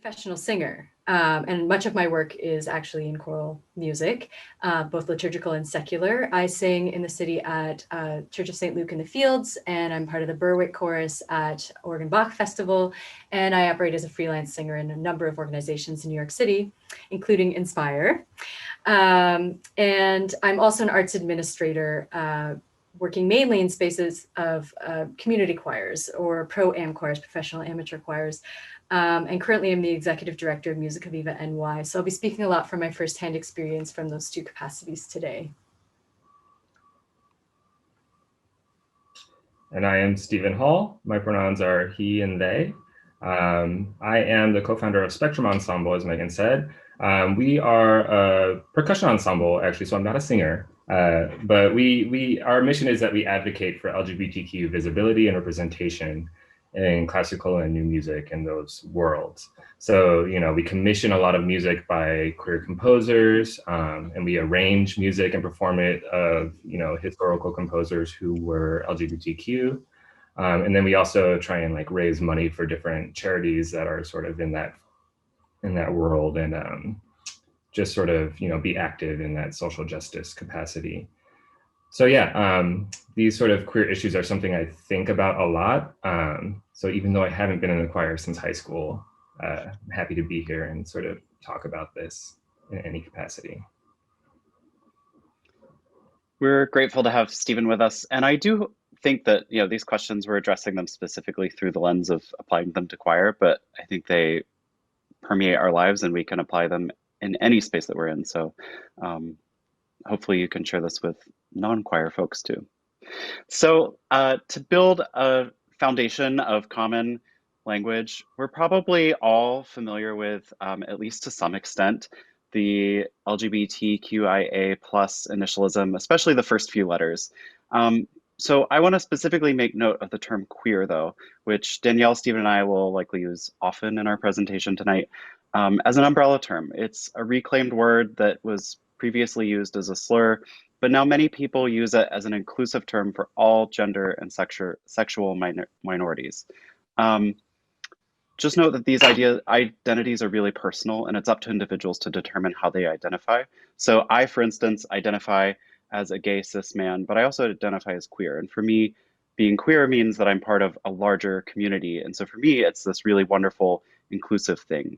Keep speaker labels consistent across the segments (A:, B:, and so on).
A: professional singer, and much of my work is actually in choral music, both liturgical and secular. I sing in the city at Church of St. Luke in the Fields, and I'm part of the Berwick Chorus at Oregon Bach Festival, and I operate as a freelance singer in a number of organizations in New York City, including Inspire. And I'm also an arts administrator, working mainly in spaces of community choirs or pro-am choirs, professional amateur choirs. And currently I'm the executive director of Musica Viva NY. So I'll be speaking a lot from my firsthand experience from those two capacities today.
B: And I am Stephen Hall. My pronouns are he and they. I am the co-founder of Spectrum Ensemble, as Megan said. We are a percussion ensemble, actually, so I'm not a singer. But our mission is that we advocate for LGBTQ visibility and representation in classical and new music in those worlds. So, we commission a lot of music by queer composers, and we arrange music and perform it of, historical composers who were LGBTQ. And then we also try and raise money for different charities that are sort of in that world, and just sort of, be active in that social justice capacity. So yeah, these sort of queer issues are something I think about a lot. So even though I haven't been in the choir since high school, I'm happy to be here and sort of talk about this in any capacity.
C: We're grateful to have Stephen with us. And I do think that, these questions, we're addressing them specifically through the lens of applying them to choir, but I think they permeate our lives and we can apply them in any space that we're in. So hopefully you can share this with non-choir folks too. So to build a foundation of common language, we're probably all familiar with, at least to some extent, the LGBTQIA+ initialism, especially the first few letters. So I want to specifically make note of the term queer, though, which Danielle, Stephen, and I will likely use often in our presentation tonight as an umbrella term. It's a reclaimed word that was previously used as a slur, but now many people use it as an inclusive term for all gender and sexual minorities. Just note that these identities are really personal, and it's up to individuals to determine how they identify. So I, for instance, identify as a gay cis man, but I also identify as queer. And for me, being queer means that I'm part of a larger community. And so for me, it's this really wonderful, inclusive thing.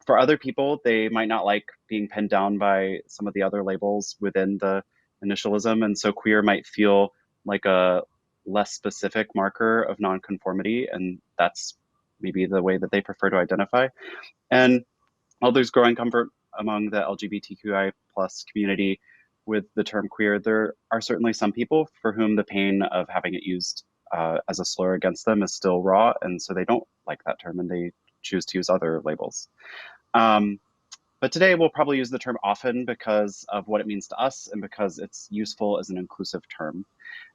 C: For other people, they might not like being pinned down by some of the other labels within the initialism. And so queer might feel like a less specific marker of nonconformity, and that's maybe the way that they prefer to identify. And while there's growing comfort among the LGBTQI+ community with the term queer, there are certainly some people for whom the pain of having it used as a slur against them is still raw, and so they don't like that term and they choose to use other labels. But today we'll probably use the term often because of what it means to us and because it's useful as an inclusive term.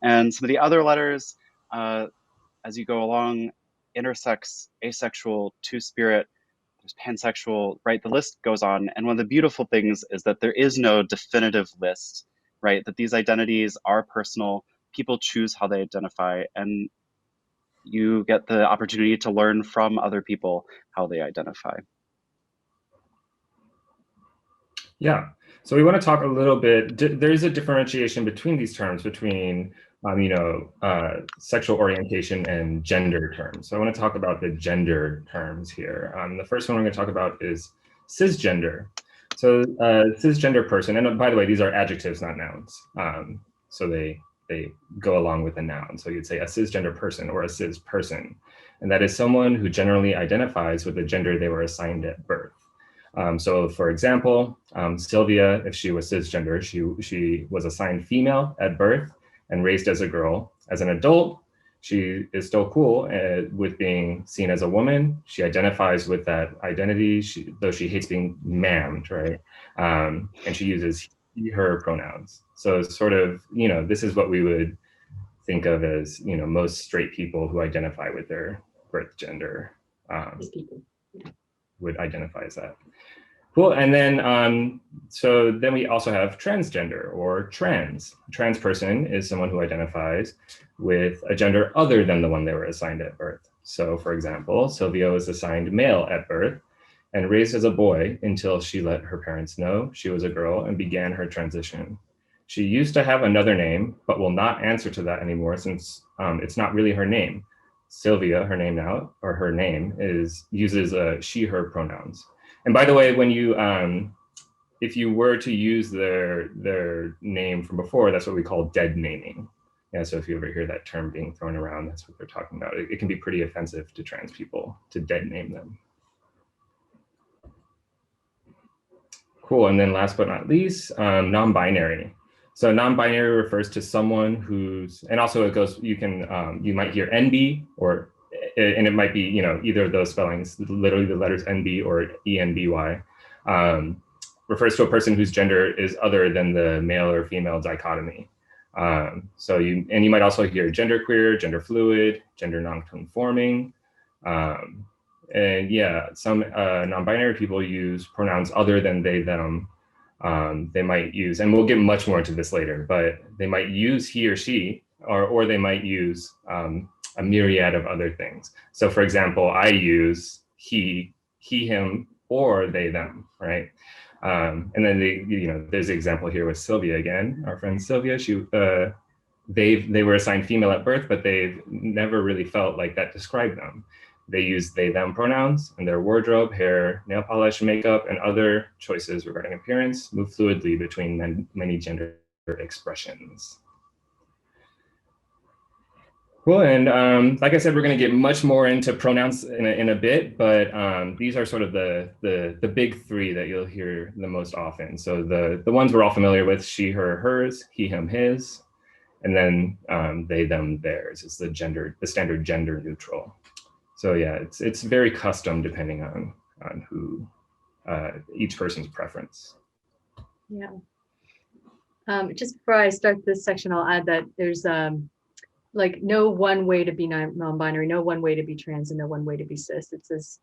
C: And some of the other letters, as you go along, intersex, asexual, two-spirit, there's pansexual, right? The list goes on. And one of the beautiful things is that there is no definitive list, right? That these identities are personal. People choose how they identify, and you get the opportunity to learn from other people how they identify.
B: Yeah, so we want to talk a little bit, there's a differentiation between these terms, between sexual orientation and gender terms. So I want to talk about the gender terms here. The first one we're going to talk about is cisgender. So cisgender person, and by the way, these are adjectives, not nouns. So they go along with a noun. So you'd say a cisgender person or a cis person. And that is someone who generally identifies with the gender they were assigned at birth. So for example, Sylvia, if she was cisgender, she was assigned female at birth and raised as a girl. As an adult, she is still cool with being seen as a woman. She identifies with that identity, though she hates being ma'amed, right? And she uses he, her pronouns. So sort of, this is what we would think of as, most straight people who identify with their birth gender would identify as that. Cool, and then, so then we also have transgender or trans. A trans person is someone who identifies with a gender other than the one they were assigned at birth. So for example, Sylvia was assigned male at birth and raised as a boy until she let her parents know she was a girl and began her transition. She used to have another name, but will not answer to that anymore since it's not really her name. Sylvia, her name now, or her name uses she, her pronouns. And by the way, when you, if you were to use their name from before, that's what we call dead naming. Yeah, so if you ever hear that term being thrown around, that's what they're talking about. It can be pretty offensive to trans people to dead name them. Cool, and then last but not least, non-binary. So non-binary refers to someone who's, and also it goes, you can, you might hear NB or, and it might be, you know, either of those spellings, literally the letters NB or ENBY, refers to a person whose gender is other than the male or female dichotomy. So you might also hear genderqueer, gender fluid, gender non-conforming. And yeah, some non-binary people use pronouns other than they, them. They might use, and we'll get much more into this later, but they might use he or she, or they might use a myriad of other things. So for example, I use he, him, or they, them, right? And then there's an example here with Sylvia again, our friend Sylvia. They were assigned female at birth, but they've never really felt like that described them. They use they, them pronouns, and their wardrobe, hair, nail polish, makeup, and other choices regarding appearance move fluidly between many gender expressions. Cool, and like I said, we're going to get much more into pronouns in a bit, but these are sort of the big three that you'll hear the most often. So the ones we're all familiar with: she, her, hers; he, him, his, and then they, them, theirs is the standard gender neutral. So yeah, it's very custom depending on who each person's preference.
A: Yeah. Just before I start this section, I'll add that there's like no one way to be non-binary, no one way to be trans, and no one way to be cis.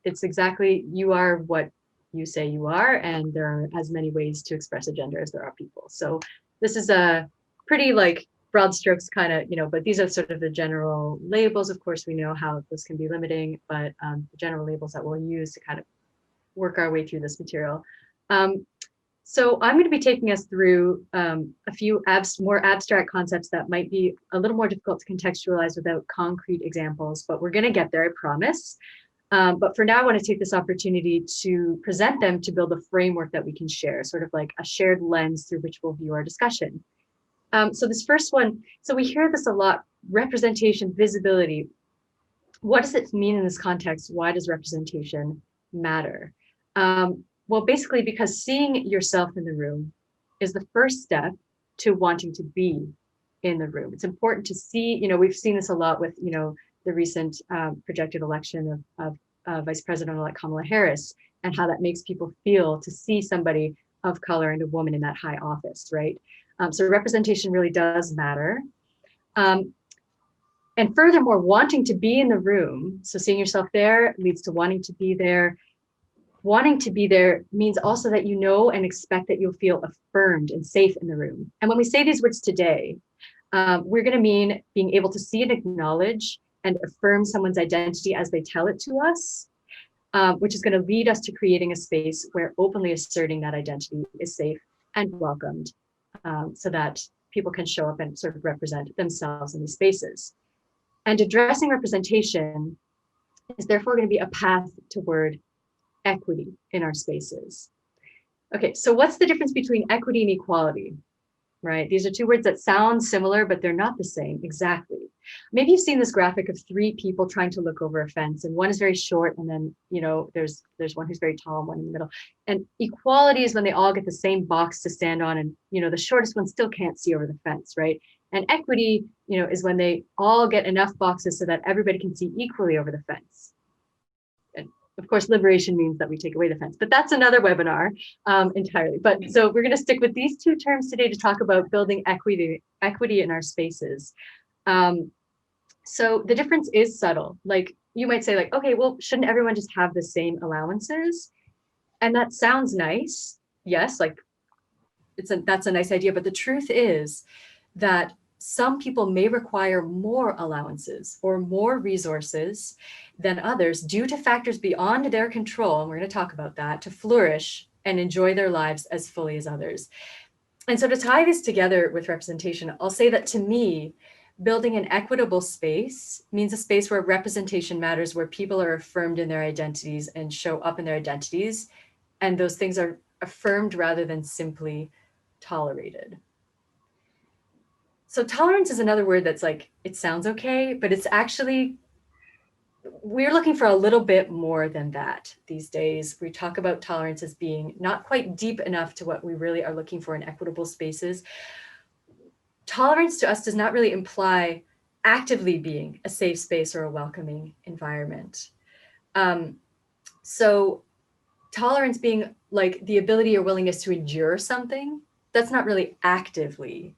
A: It's exactly, you are what you say you are, and there are as many ways to express a gender as there are people. So this is a pretty like broad strokes kind of, but these are sort of the general labels. Of course, we know how this can be limiting, but the general labels that we'll use to kind of work our way through this material. So I'm going to be taking us through a few more abstract concepts that might be a little more difficult to contextualize without concrete examples, but we're going to get there, I promise. But for now, I want to take this opportunity to present them to build a framework that we can share, sort of like a shared lens through which we'll view our discussion. So this first one, so we hear this a lot: representation, visibility. What does it mean in this context? Why does representation matter? Well, basically because seeing yourself in the room is the first step to wanting to be in the room. It's important to see, we've seen this a lot with, the recent projected election of Vice President-elect Kamala Harris, and how that makes people feel to see somebody of color and a woman in that high office, right? So representation really does matter. And furthermore, wanting to be in the room, so seeing yourself there leads to wanting to be there. Wanting to be there means also that you know and expect that you'll feel affirmed and safe in the room. And when we say these words today, we're going to mean being able to see and acknowledge and affirm someone's identity as they tell it to us, which is going to lead us to creating a space where openly asserting that identity is safe and welcomed, so that people can show up and sort of represent themselves in these spaces. And addressing representation is therefore going to be a path toward equity in our spaces. Okay, so what's the difference between equity and equality, right? These are two words that sound similar, but they're not the same exactly. Maybe you've seen this graphic of three people trying to look over a fence, and one is very short, and then, there's one who's very tall and one in the middle. And equality is when they all get the same box to stand on, and, the shortest one still can't see over the fence, right? And equity, is when they all get enough boxes so that everybody can see equally over the fence. And of course, liberation means that we take away the fence, but that's another webinar entirely. But so we're going to stick with these two terms today to talk about building equity in our spaces. So the difference is subtle. Like you might say, like, okay, well, shouldn't everyone just have the same allowances? And that sounds nice. Yes, like that's a nice idea. But the truth is that some people may require more allowances or more resources than others due to factors beyond their control, and we're going to talk about that, to flourish and enjoy their lives as fully as others. And so to tie this together with representation, I'll say that to me, building an equitable space means a space where representation matters, where people are affirmed in their identities and show up in their identities, and those things are affirmed rather than simply tolerated. So tolerance is another word that's like, it sounds okay, but it's actually, we're looking for a little bit more than that these days. We talk about tolerance as being not quite deep enough to what we really are looking for in equitable spaces. Tolerance to us does not really imply actively being a safe space or a welcoming environment. So tolerance being like the ability or willingness to endure something, that's not really actively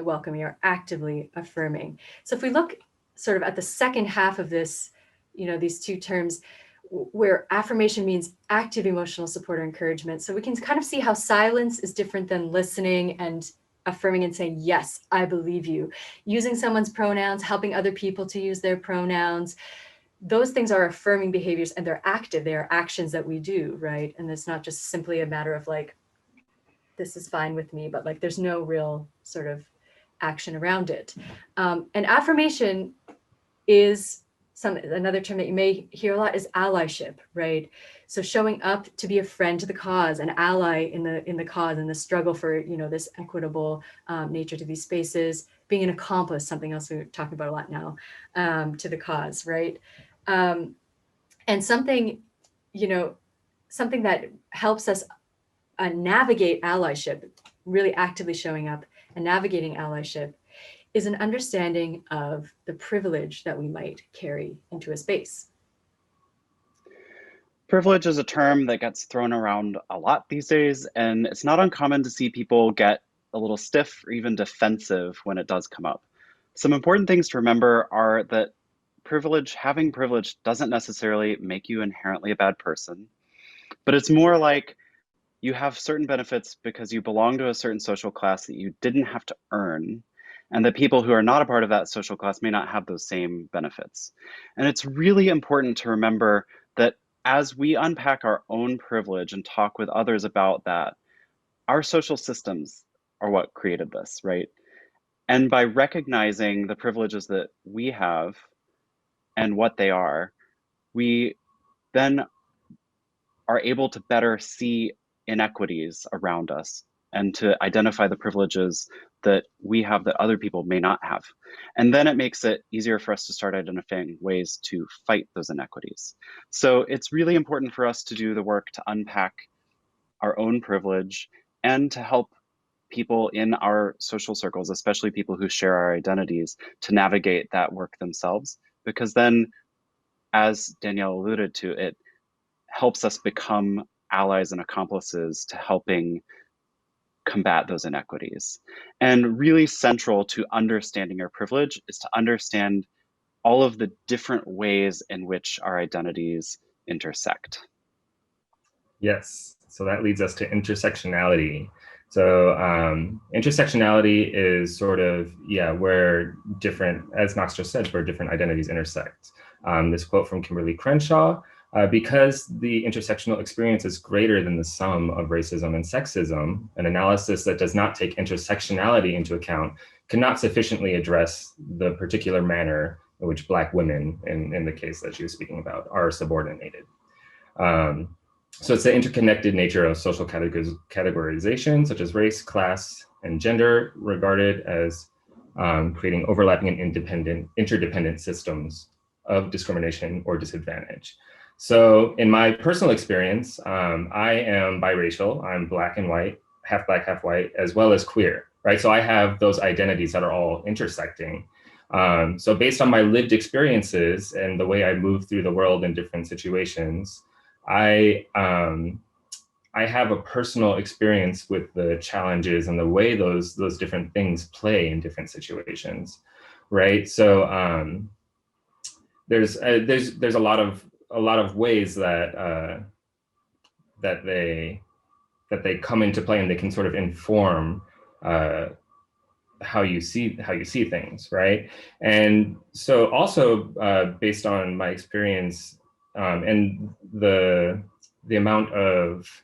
A: welcoming or actively affirming. So if we look sort of at the second half of this, these two terms, where affirmation means active emotional support or encouragement. So we can kind of see how silence is different than listening and affirming and saying, yes, I believe you. Using someone's pronouns, helping other people to use their pronouns. Those things are affirming behaviors, and they're active. They are actions that we do, right? And it's not just simply a matter of like, this is fine with me, but like there's no real sort of action around it. And affirmation is another term that you may hear a lot is allyship, right? So showing up to be a friend to the cause, an ally in the cause, and the struggle for this equitable nature to these spaces, being an accomplice, something else we're talking about a lot now, to the cause, right? And something that helps us navigate allyship, really actively showing up and navigating allyship, is an understanding of the privilege that we might carry into a space.
C: Privilege is a term that gets thrown around a lot these days, and it's not uncommon to see people get a little stiff or even defensive when it does come up. Some important things to remember are that having privilege doesn't necessarily make you inherently a bad person, but it's more like you have certain benefits because you belong to a certain social class that you didn't have to earn, and that people who are not a part of that social class may not have those same benefits. And it's really important to remember that as we unpack our own privilege and talk with others about that, our social systems are what created this, right? And by recognizing the privileges that we have and what they are, we then are able to better see inequities around us and to identify the privileges that we have that other people may not have. And then it makes it easier for us to start identifying ways to fight those inequities. So it's really important for us to do the work to unpack our own privilege and to help people in our social circles, especially people who share our identities, to navigate that work themselves. Because then, as Danielle alluded to, it helps us become allies and accomplices to helping combat those inequities. And really central to understanding our privilege is to understand all of the different ways in which our identities intersect.
B: Yes, so that leads us to intersectionality. So intersectionality is sort of, where different, as Knox just said, where different identities intersect. This quote from Kimberly Crenshaw, because the intersectional experience is greater than the sum of racism and sexism, an analysis that does not take intersectionality into account cannot sufficiently address the particular manner in which Black women, in the case that she was speaking about, are subordinated. So it's the interconnected nature of social categorization, such as race, class, and gender, regarded as creating overlapping and interdependent systems of discrimination or disadvantage. So in my personal experience, I am biracial. I'm Black and white, half Black, half white, as well as queer, right? So I have those identities that are all intersecting. So based on my lived experiences and the way I move through the world in different situations, I have a personal experience with the challenges and the way those different things play in different situations, right? So there's a lot of ways that they come into play, and they can sort of inform how you see things, right? And so also based on my experience and the amount of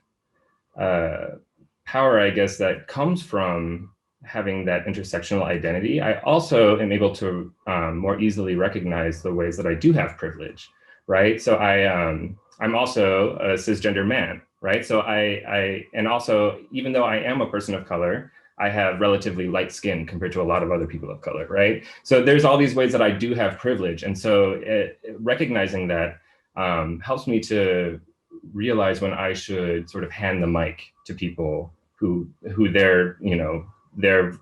B: power, I guess, that comes from having that intersectional identity, I also am able to more easily recognize the ways that I do have privilege, right? So I'm also a cisgender man, right? So and also, even though I am a person of color, I have relatively light skin compared to a lot of other people of color, right? So there's all these ways that I do have privilege. And so recognizing that helps me to realize when I should sort of hand the mic to people who their, their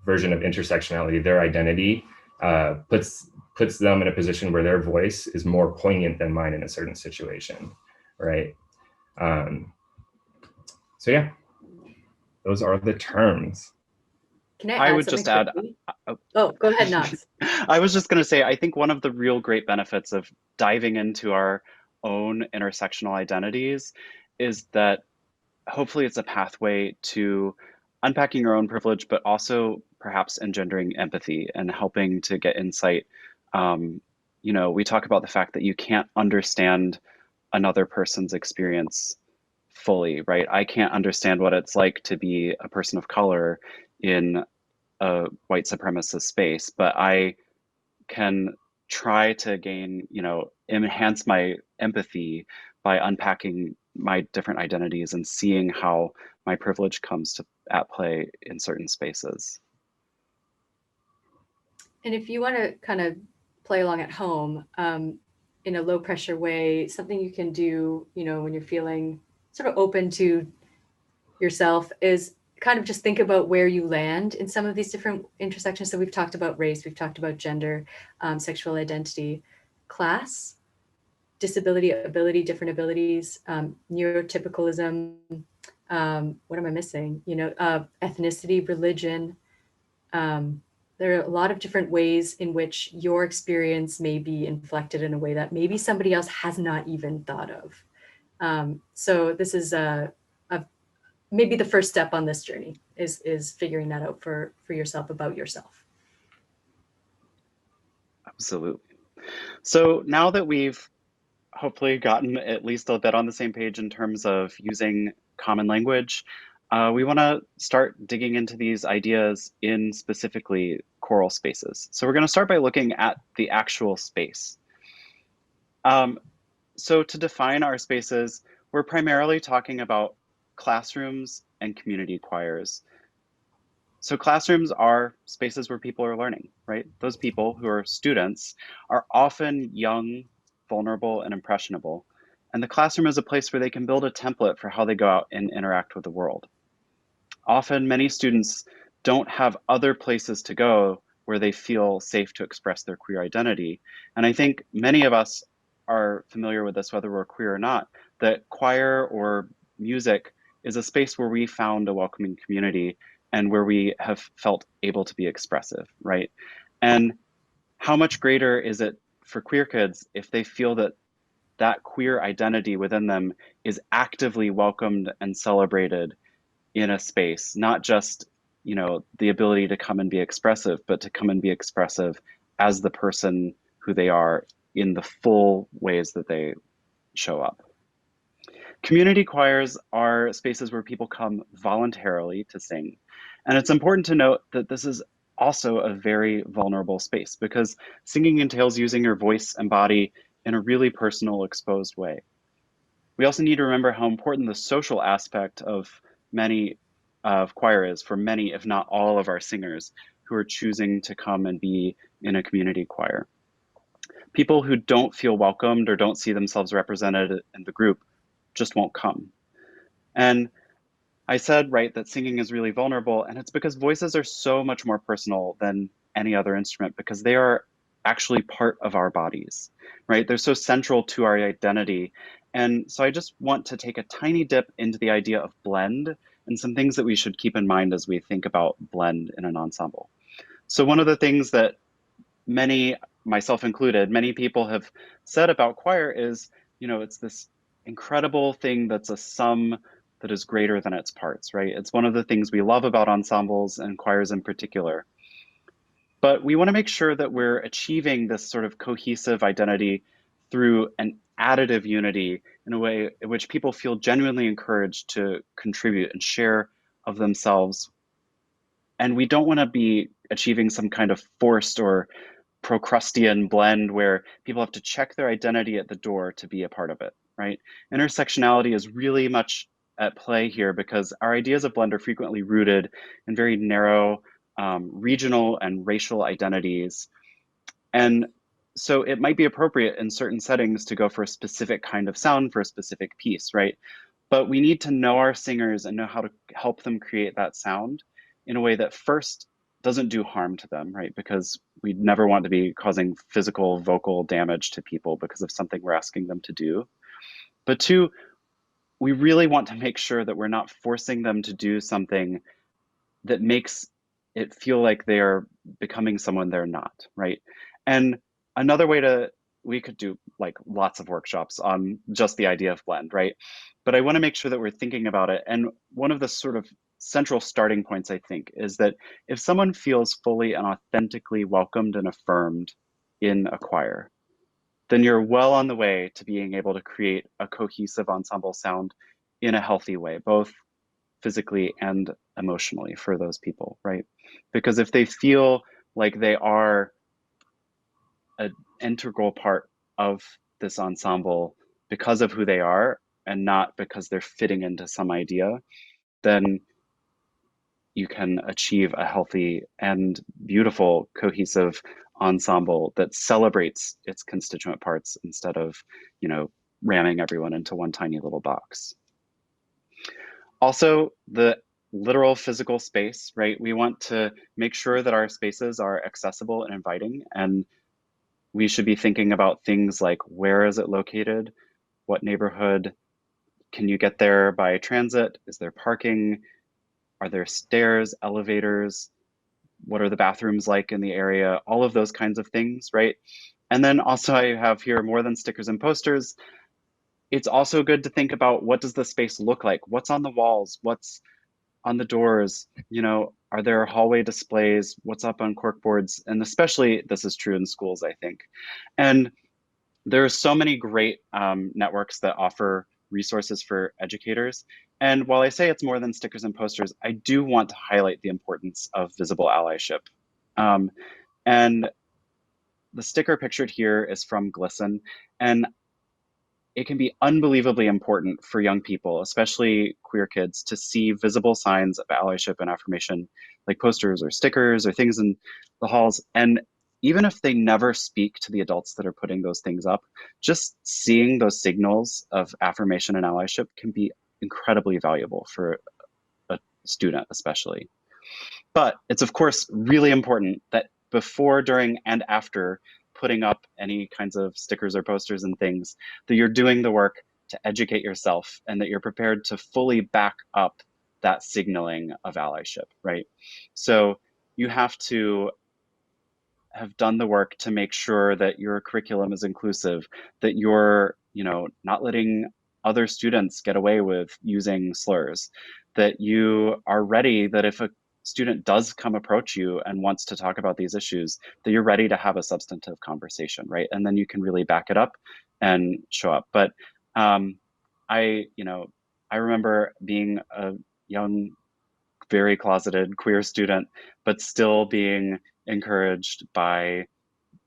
B: version of intersectionality, their identity puts them in a position where their voice is more poignant than mine in a certain situation, right? So yeah, those are the terms.
A: Can I
C: I
A: add
C: would
A: something
C: just add,
A: quickly? Oh, go ahead, Knox.
C: I was just going to say, I think one of the real great benefits of diving into our own intersectional identities is that hopefully it's a pathway to unpacking your own privilege, but also perhaps engendering empathy and helping to get insight. We talk about the fact that you can't understand another person's experience fully, right? I can't understand what it's like to be a person of color in a white supremacist space, but I can try to gain, enhance my empathy by unpacking my different identities and seeing how my privilege comes to at play in certain spaces.
A: And if you want to kind of play along at home in a low pressure way, something you can do, when you're feeling sort of open to yourself is kind of just think about where you land in some of these different intersections. So we've talked about race, we've talked about gender, sexual identity, class, disability, ability, different abilities, neurotypicalism. What am I missing? Ethnicity, religion. There are a lot of different ways in which your experience may be inflected in a way that maybe somebody else has not even thought of. So this is maybe the first step on this journey is figuring that out for yourself about yourself.
C: Absolutely. So now that we've hopefully gotten at least a bit on the same page in terms of using common language, we want to start digging into these ideas in specifically choral spaces. So we're going to start by looking at the actual space. So to define our spaces, we're primarily talking about classrooms and community choirs. So classrooms are spaces where people are learning, right? Those people who are students are often young, vulnerable, and impressionable. And the classroom is a place where they can build a template for how they go out and interact with the world. Often, many students don't have other places to go where they feel safe to express their queer identity. And I think many of us are familiar with this, whether we're queer or not, that choir or music is a space where we found a welcoming community and where we have felt able to be expressive, right? And how much greater is it for queer kids if they feel that that queer identity within them is actively welcomed and celebrated in a space, not just, the ability to come and be expressive, but to come and be expressive as the person who they are in the full ways that they show up. Community choirs are spaces where people come voluntarily to sing. And it's important to note that this is also a very vulnerable space because singing entails using your voice and body in a really personal, exposed way. We also need to remember how important the social aspect of choir is for many, if not all of our singers who are choosing to come and be in a community choir. People who don't feel welcomed or don't see themselves represented in the group just won't come. And I said, right, that singing is really vulnerable, and it's because voices are so much more personal than any other instrument because they are actually part of our bodies, right? They're so central to our identity. And so I just want to take a tiny dip into the idea of blend and some things that we should keep in mind as we think about blend in an ensemble. So one of the things that many, myself included, many people have said about choir is, it's this incredible thing that's a sum that is greater than its parts, right? It's one of the things we love about ensembles and choirs in particular. But we want to make sure that we're achieving this sort of cohesive identity through an additive unity in a way in which people feel genuinely encouraged to contribute and share of themselves. And we don't want to be achieving some kind of forced or Procrustean blend where people have to check their identity at the door to be a part of it, right? Intersectionality is really much at play here because our ideas of blend are frequently rooted in very narrow regional and racial identities. And so it might be appropriate in certain settings to go for a specific kind of sound for a specific piece, right? But we need to know our singers and know how to help them create that sound in a way that first doesn't do harm to them, right? Because we never want to be causing physical vocal damage to people because of something we're asking them to do. But two, we really want to make sure that we're not forcing them to do something that makes it feel like they're becoming someone they're not, right? And another way we could do like lots of workshops on just the idea of blend, right? But I want to make sure that we're thinking about it. And one of the sort of central starting points, I think, is that if someone feels fully and authentically welcomed and affirmed in a choir, then you're well on the way to being able to create a cohesive ensemble sound in a healthy way, both physically and emotionally for those people, right? Because if they feel like they are an integral part of this ensemble because of who they are and not because they're fitting into some idea, then you can achieve a healthy and beautiful, cohesive ensemble that celebrates its constituent parts instead of, ramming everyone into one tiny little box. Also, the literal physical space, right? We want to make sure that our spaces are accessible and inviting, and we should be thinking about things like where is it located? What neighborhood? Can you get there by transit? Is there parking? Are there stairs, elevators? What are the bathrooms like in the area? All of those kinds of things, right? And then also I have here more than stickers and posters. It's also good to think about what does the space look like? What's on the walls? What's on the doors? Are there hallway displays? What's up on corkboards? And especially this is true in schools, I think. And there are so many great networks that offer resources for educators. And while I say it's more than stickers and posters, I do want to highlight the importance of visible allyship. And the sticker pictured here is from Glisten. And it can be unbelievably important for young people, especially queer kids, to see visible signs of allyship and affirmation, like posters or stickers or things in the halls. And even if they never speak to the adults that are putting those things up, just seeing those signals of affirmation and allyship can be incredibly valuable for a student, especially. But it's, of course, really important that before, during, and after putting up any kinds of stickers or posters and things, that you're doing the work to educate yourself and that you're prepared to fully back up that signaling of allyship, right? So you have to have done the work to make sure that your curriculum is inclusive, that you're, not letting other students get away with using slurs, that you are ready, that if a student does come approach you and wants to talk about these issues, that you're ready to have a substantive conversation, right? And then you can really back it up and show up. But I remember being a young, very closeted queer student, but still being encouraged by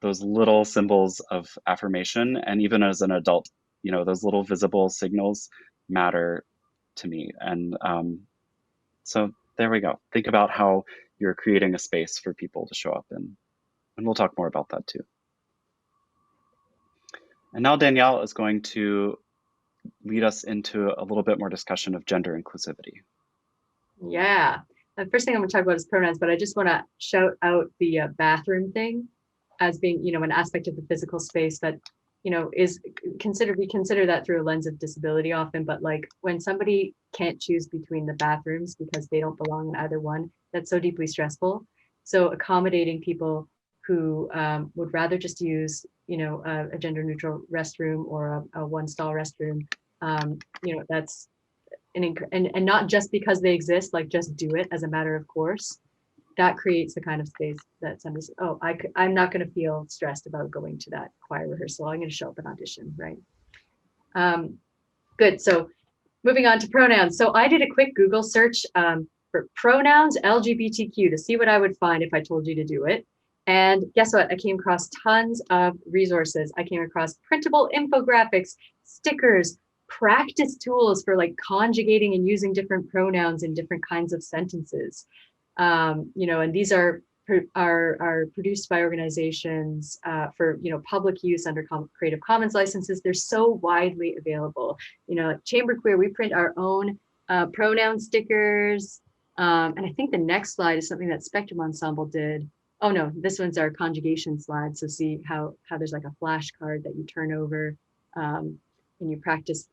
C: those little symbols of affirmation. And even as an adult, those little visible signals matter to me. And so there we go. Think about how you're creating a space for people to show up in. And we'll talk more about that too. And now Danielle is going to lead us into a little bit more discussion of gender inclusivity.
A: Yeah. The first thing I'm going to talk about is pronouns, but I just want to shout out the bathroom thing as being, an aspect of the physical space that, is considered, we consider that through a lens of disability often, but like when somebody can't choose between the bathrooms because they don't belong in either one, that's so deeply stressful. So accommodating people who would rather just use, a gender neutral restroom or a one stall restroom, that's and not just because they exist, like just do it as a matter of course. That creates the kind of space that somebody says, oh, I'm not going to feel stressed about going to that choir rehearsal. I'm going to show up and audition, right? Good. So moving on to pronouns. So I did a quick Google search for pronouns LGBTQ to see what I would find if I told you to do it. And guess what? I came across tons of resources. I came across printable infographics, stickers, practice tools for like conjugating and using different pronouns in different kinds of sentences. And these are produced by organizations for public use under Creative Commons licenses. They're so widely available. At Chamber Queer, we print our own pronoun stickers. And I think the next slide is something that Spectrum Ensemble did. Oh no, this one's our conjugation slide. So see how there's like a flashcard that you turn over and you practice,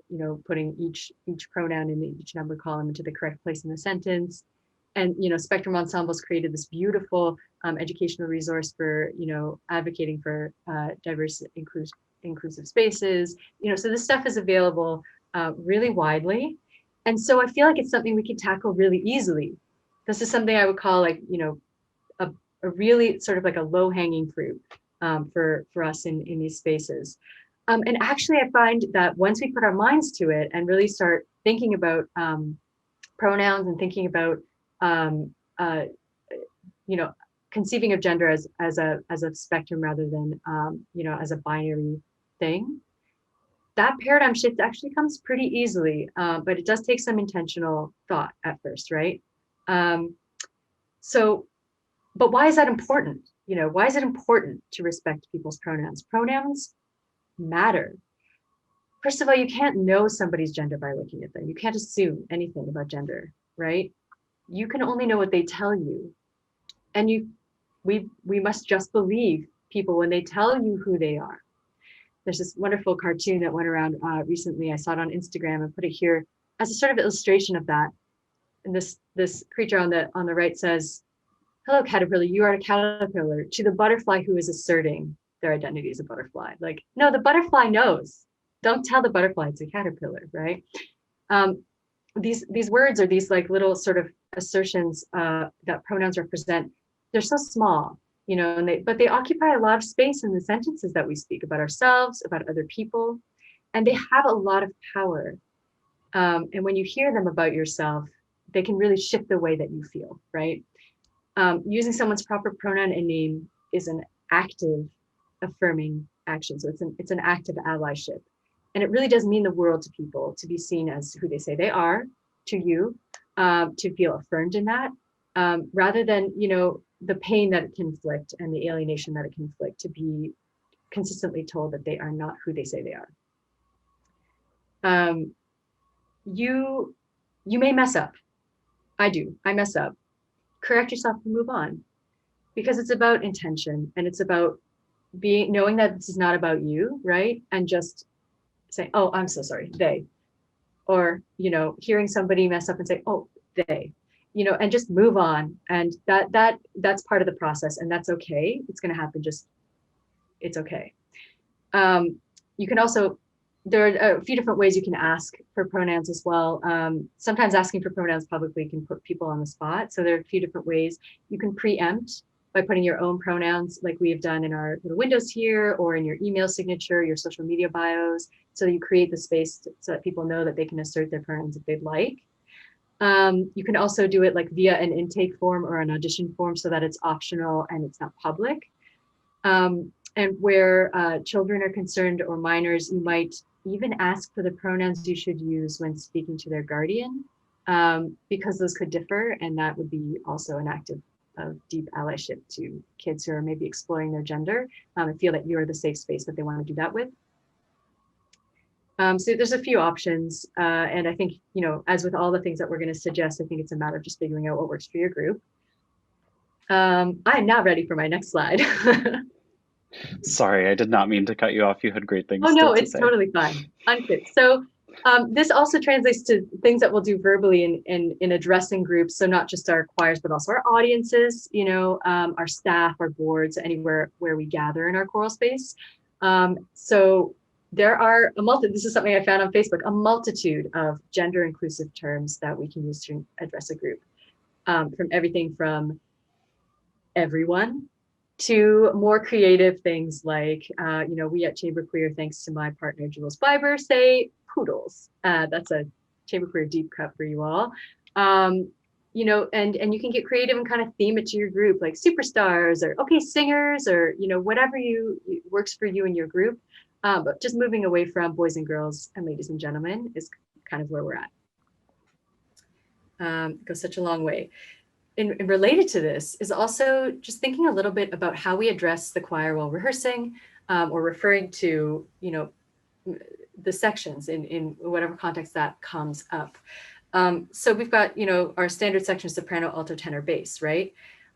A: putting each pronoun in each number column into the correct place in the sentence. And Spectrum Ensembles created this beautiful educational resource for advocating for diverse, inclusive spaces. So this stuff is available really widely, and so I feel like it's something we can tackle really easily. This is something I would call like a really sort of like a low-hanging fruit for us in these spaces. And actually, I find that once we put our minds to it and really start thinking about pronouns and thinking about conceiving of gender as a spectrum rather than as a binary thing, that paradigm shift actually comes pretty easily, but it does take some intentional thought at first, right? But why is that important? Why is it important to respect people's pronouns? Pronouns matter. First of all, you can't know somebody's gender by looking at them. You can't assume anything about gender, right? You can only know what they tell you. And we must just believe people when they tell you who they are. There's this wonderful cartoon that went around recently. I saw it on Instagram and put it here as a sort of illustration of that. And this creature on the right says, "Hello, caterpillar, you are a caterpillar," to the butterfly who is asserting their identity as a butterfly. Like, no, the butterfly knows. Don't tell the butterfly it's a caterpillar, right? These words are these like little sort of assertions that pronouns represent. They're so small, but they occupy a lot of space in the sentences that we speak about ourselves, about other people, and they have a lot of power. And when you hear them about yourself, they can really shift the way that you feel, right? Using someone's proper pronoun and name is an active, affirming action. So it's an act of allyship. And it really does mean the world to people to be seen as who they say they are to you, to feel affirmed in that, rather than, the pain that it can inflict and the alienation that it can inflict to be consistently told that they are not who they say they are. You may mess up. I mess up. Correct yourself and move on, because it's about intention and it's about knowing that this is not about you, right? And just saying, "Oh, I'm so sorry, they," or hearing somebody mess up and say, "Oh, they," and just move on. And that's part of the process, and that's okay. It's going to happen. It's okay. You can also, there are a few different ways you can ask for pronouns as well. Sometimes asking for pronouns publicly can put people on the spot. So there are a few different ways. You can preempt by putting your own pronouns, like we have done in our little windows here, or in your email signature, your social media bios, so you create the space so that people know that they can assert their pronouns if they'd like. You can also do it like via an intake form or an audition form so that it's optional and it's not public. And where children are concerned or minors, you might even ask for the pronouns you should use when speaking to their guardian, because those could differ, and that would be also an act of deep allyship to kids who are maybe exploring their gender and feel that you're the safe space that they want to do that with. So there's a few options, and I think, as with all the things that we're going to suggest, I think it's a matter of just figuring out what works for your group. I'm now ready for my next slide.
C: Sorry, I did not mean to cut you off. You had great things
A: Oh no,
C: to
A: it's
C: say.
A: totally fine. Unfit. So this also translates to things that we'll do verbally in addressing groups. So not just our choirs, but also our audiences, our staff, our boards, anywhere where we gather in our choral space. So there are this is something I found on Facebook, a multitude of gender inclusive terms that we can use to address a group, from everything from everyone to more creative things like, we at Chamber Queer, thanks to my partner, Jules Fiber, say poodles. That's a Chamber Queer deep cut for you all. And you can get creative and kind of theme it to your group, like superstars or okay singers, or whatever works for you and your group. But just moving away from boys and girls and ladies and gentlemen is kind of where we're at. Goes such a long way. And related to this is also just thinking a little bit about how we address the choir while rehearsing, or referring to the sections in whatever context that comes up. So we've got, our standard section, soprano, alto, tenor, bass, right?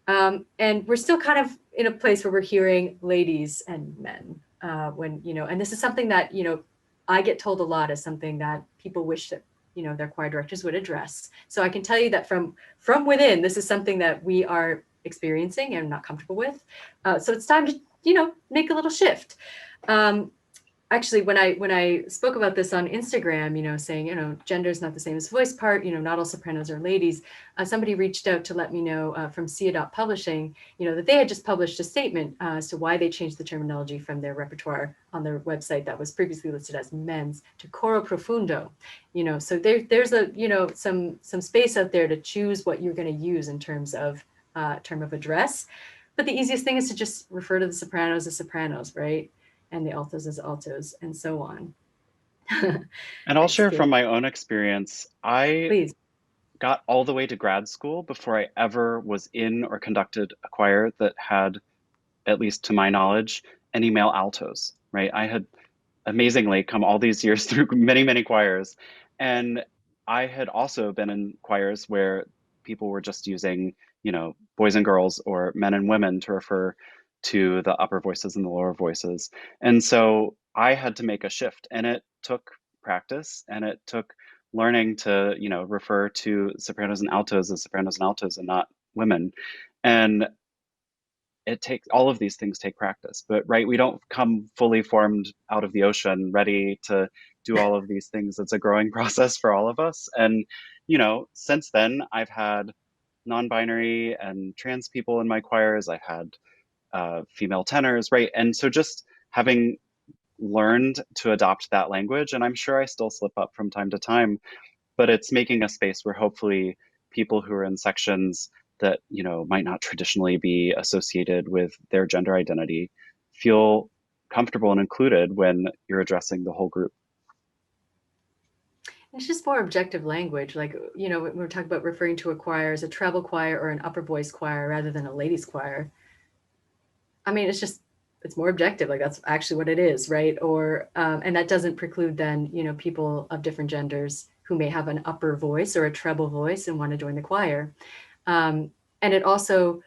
A: And we're still kind of in a place where we're hearing ladies and men, and this is something that, I get told a lot as something that people wish that, their choir directors would address. So I can tell you that from within, this is something that we are experiencing and not comfortable with. So it's time to, make a little shift. Actually, when I spoke about this on Instagram, saying, gender is not the same as voice part, not all sopranos are ladies, somebody reached out to let me know from Sia Publishing, that they had just published a statement as to why they changed the terminology from their repertoire on their website that was previously listed as men's to coro profundo. So there's a, some space out there to choose what you're going to use in terms of term of address. But the easiest thing is to just refer to the sopranos as sopranos, right? And the altos as altos, and so on.
C: And I'll share from my own experience. I
A: Please.
C: got all the way to grad school before I ever was in or conducted a choir that had, at least to my knowledge, any male altos, right? I had amazingly come all these years through many, many choirs. And I had also been in choirs where people were just using, boys and girls or men and women to refer to the upper voices and the lower voices. And so I had to make a shift, and it took practice, and it took learning to, refer to sopranos and altos as sopranos and altos and not women. And it takes, all of these things take practice, but right, we don't come fully formed out of the ocean ready to do all of these things. It's a growing process for all of us. And, since then I've had non-binary and trans people in my choirs. I've had female tenors, right? And so just having learned to adopt that language, and I'm sure I still slip up from time to time, but it's making a space where hopefully people who are in sections that, might not traditionally be associated with their gender identity feel comfortable and included when you're addressing the whole group.
A: It's just more objective language. Like, when we're talking about referring to a choir as a treble choir or an upper voice choir rather than a ladies choir. I mean, it's more objective. Like that's actually what it is, right? Or, and that doesn't preclude then, people of different genders who may have an upper voice or a treble voice and want to join the choir. And it also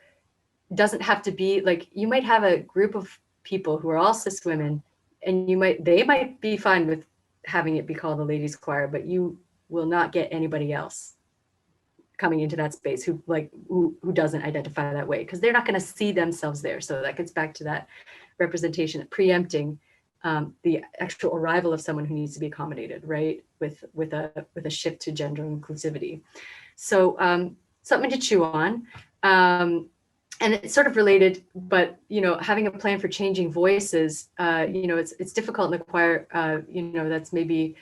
A: doesn't have to be like, you might have a group of people who are all cis women, and they might be fine with having it be called a ladies choir, but you will not get anybody else coming into that space who doesn't identify that way, because they're not going to see themselves there. So that gets back to that representation, preempting the actual arrival of someone who needs to be accommodated, right? With a shift to gender inclusivity. So something to chew on. And it's sort of related, but having a plan for changing voices, it's difficult in the choir, that's maybe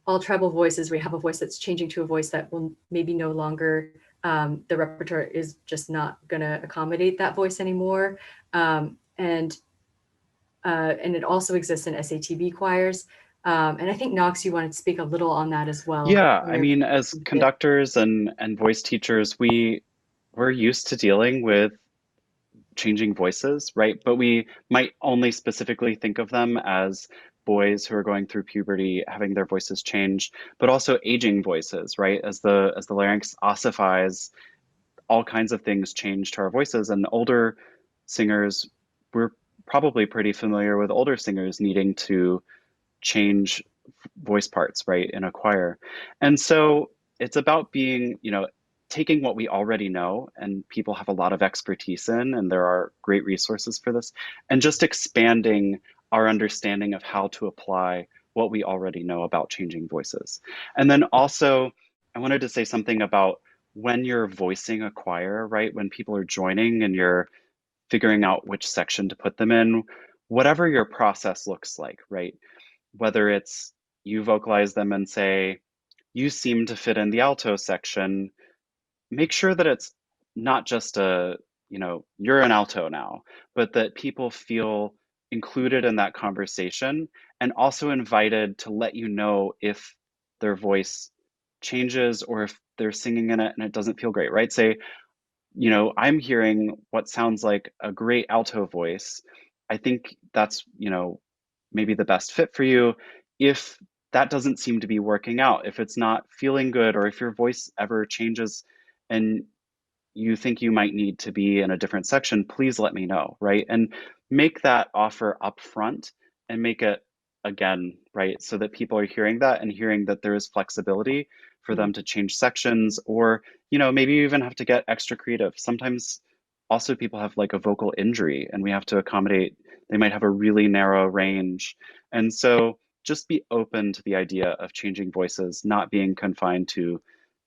A: all treble voices, where you have a voice that's changing to a voice that will maybe no longer, the repertoire is just not going to accommodate that voice anymore. And it also exists in SATB choirs. And I think Knox, you wanted to speak a little on that as well.
C: Yeah, I mean, as conductors and voice teachers, we're used to dealing with changing voices, right? But we might only specifically think of them as boys who are going through puberty, having their voices change, but also aging voices, right? As the larynx ossifies, all kinds of things change to our voices. And older singers, we're probably pretty familiar with older singers needing to change voice parts, right, in a choir. And so it's about being, taking what we already know and people have a lot of expertise in, and there are great resources for this, and just expanding our understanding of how to apply what we already know about changing voices. And then also, I wanted to say something about when you're voicing a choir, right? When people are joining and you're figuring out which section to put them in, whatever your process looks like, right? Whether it's you vocalize them and say, you seem to fit in the alto section, make sure that it's not just a, you're an alto now, but that people feel included in that conversation and also invited to let you know if their voice changes or if they're singing in it and it doesn't feel great, right? Say, I'm hearing what sounds like a great alto voice. I think that's, maybe the best fit for you. If that doesn't seem to be working out, if it's not feeling good, or if your voice ever changes and you think you might need to be in a different section, please let me know, right? And make that offer upfront and make it again, right? So that people are hearing that and hearing that there is flexibility for them to change sections, or, maybe you even have to get extra creative. Sometimes also people have like a vocal injury and we have to accommodate, they might have a really narrow range. And so just be open to the idea of changing voices, not being confined to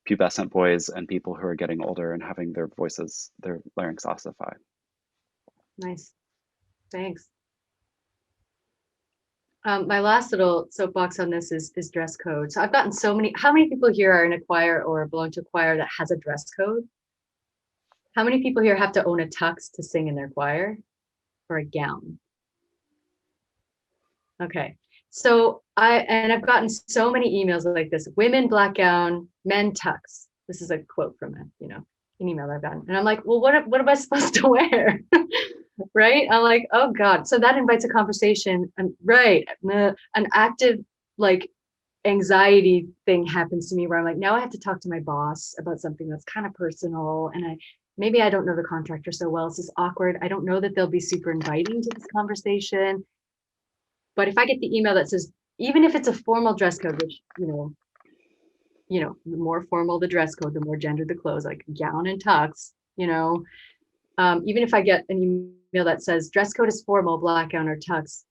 C: pubescent boys and people who are getting older and having their voices, their larynx ossified.
A: Nice. Thanks. My last little soapbox on this is dress code. So I've gotten so many, how many people here are in a choir or belong to a choir that has a dress code? How many people here have to own a tux to sing in their choir, or a gown? Okay. So I've gotten so many emails like this: women black gown, men tux. This is a quote from an email I've gotten. And I'm like, well, what am I supposed to wear? Right? I'm like, oh God. So that invites a conversation. And right, an active like anxiety thing happens to me where I'm like, now I have to talk to my boss about something that's kind of personal. And maybe I don't know the contractor so well. This is awkward. I don't know that they'll be super inviting to this conversation. But if I get the email that says, even if it's a formal dress code, which, the more formal the dress code, the more gendered the clothes, like gown and tux, even if I get an email that says dress code is formal, black gown or tux,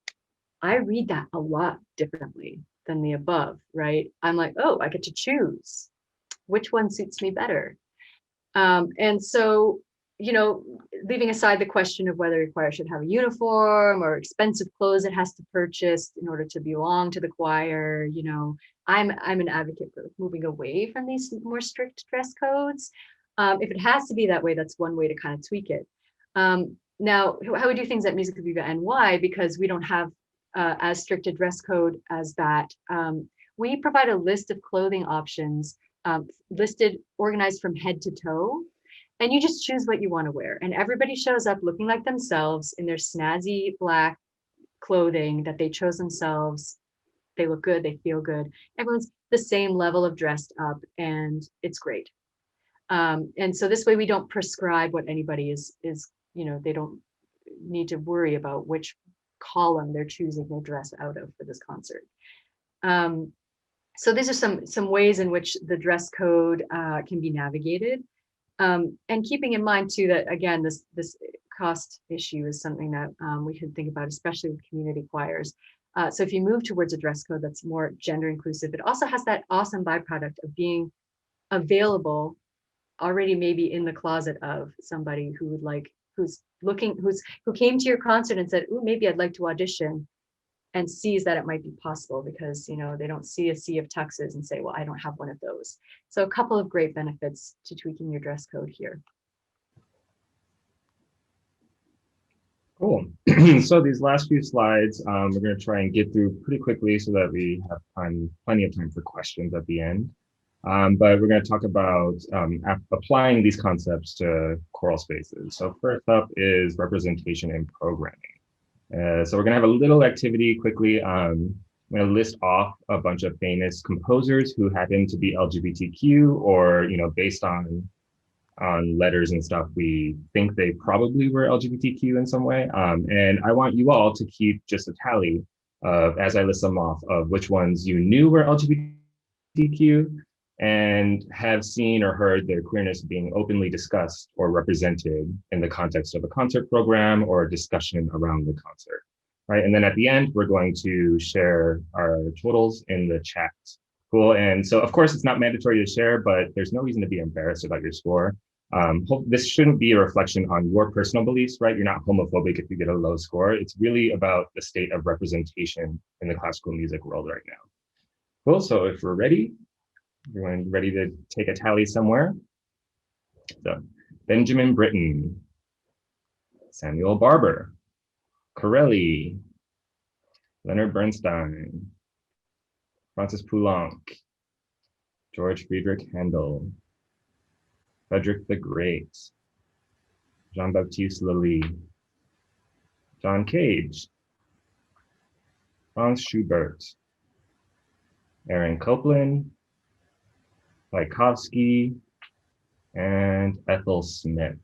A: I read that a lot differently than the above, right? I'm like, oh, I get to choose which one suits me better. And so, leaving aside the question of whether a choir should have a uniform or expensive clothes it has to purchase in order to belong to the choir, I'm an advocate for moving away from these more strict dress codes. If it has to be that way, that's one way to kind of tweak it. Now, how we do things at Musica Viva NY, because we don't have as strict a dress code as that, we provide a list of clothing options listed, organized from head to toe. And you just choose what you want to wear. And everybody shows up looking like themselves in their snazzy black clothing that they chose themselves. They look good, they feel good. Everyone's the same level of dressed up, and it's great. And so this way we don't prescribe what anybody is, they don't need to worry about which column they're choosing their dress out of for this concert. So these are some ways in which the dress code can be navigated. And keeping in mind too that, again, this cost issue is something that we should think about, especially with community choirs. So if you move towards a dress code that's more gender inclusive, it also has that awesome byproduct of being available already, maybe in the closet of somebody who who came to your concert and said, "Ooh, maybe I'd like to audition," and sees that it might be possible because they don't see a sea of tuxes and say, well, I don't have one of those. So a couple of great benefits to tweaking your dress code here.
B: Cool. So these last few slides, we're going to try and get through pretty quickly so that we have plenty of time for questions at the end. But we're going to talk about applying these concepts to choral spaces. So first up is representation in programming. So we're going to have a little activity quickly. I'm going to list off a bunch of famous composers who happen to be LGBTQ, or based on letters and stuff, we think they probably were LGBTQ in some way. And I want you all to keep just a tally of, as I list them off, of which ones you knew were LGBTQ and have seen or heard their queerness being openly discussed or represented in the context of a concert program or a discussion around the concert. right? And then at the end, we're going to share our totals in the chat. Cool. And so, of course, it's not mandatory to share, but there's no reason to be embarrassed about your score. This shouldn't be a reflection on your personal beliefs, right? You're not homophobic if you get a low score. It's really about the state of representation in the classical music world right now. Cool. So if we're ready, everyone ready to take a tally somewhere? So Benjamin Britten, Samuel Barber, Corelli, Leonard Bernstein, Francis Poulenc, George Friedrich Handel, Frederick the Great, Jean-Baptiste Lully, John Cage, Franz Schubert, Aaron Copland, Tchaikovsky, and Ethel Smith.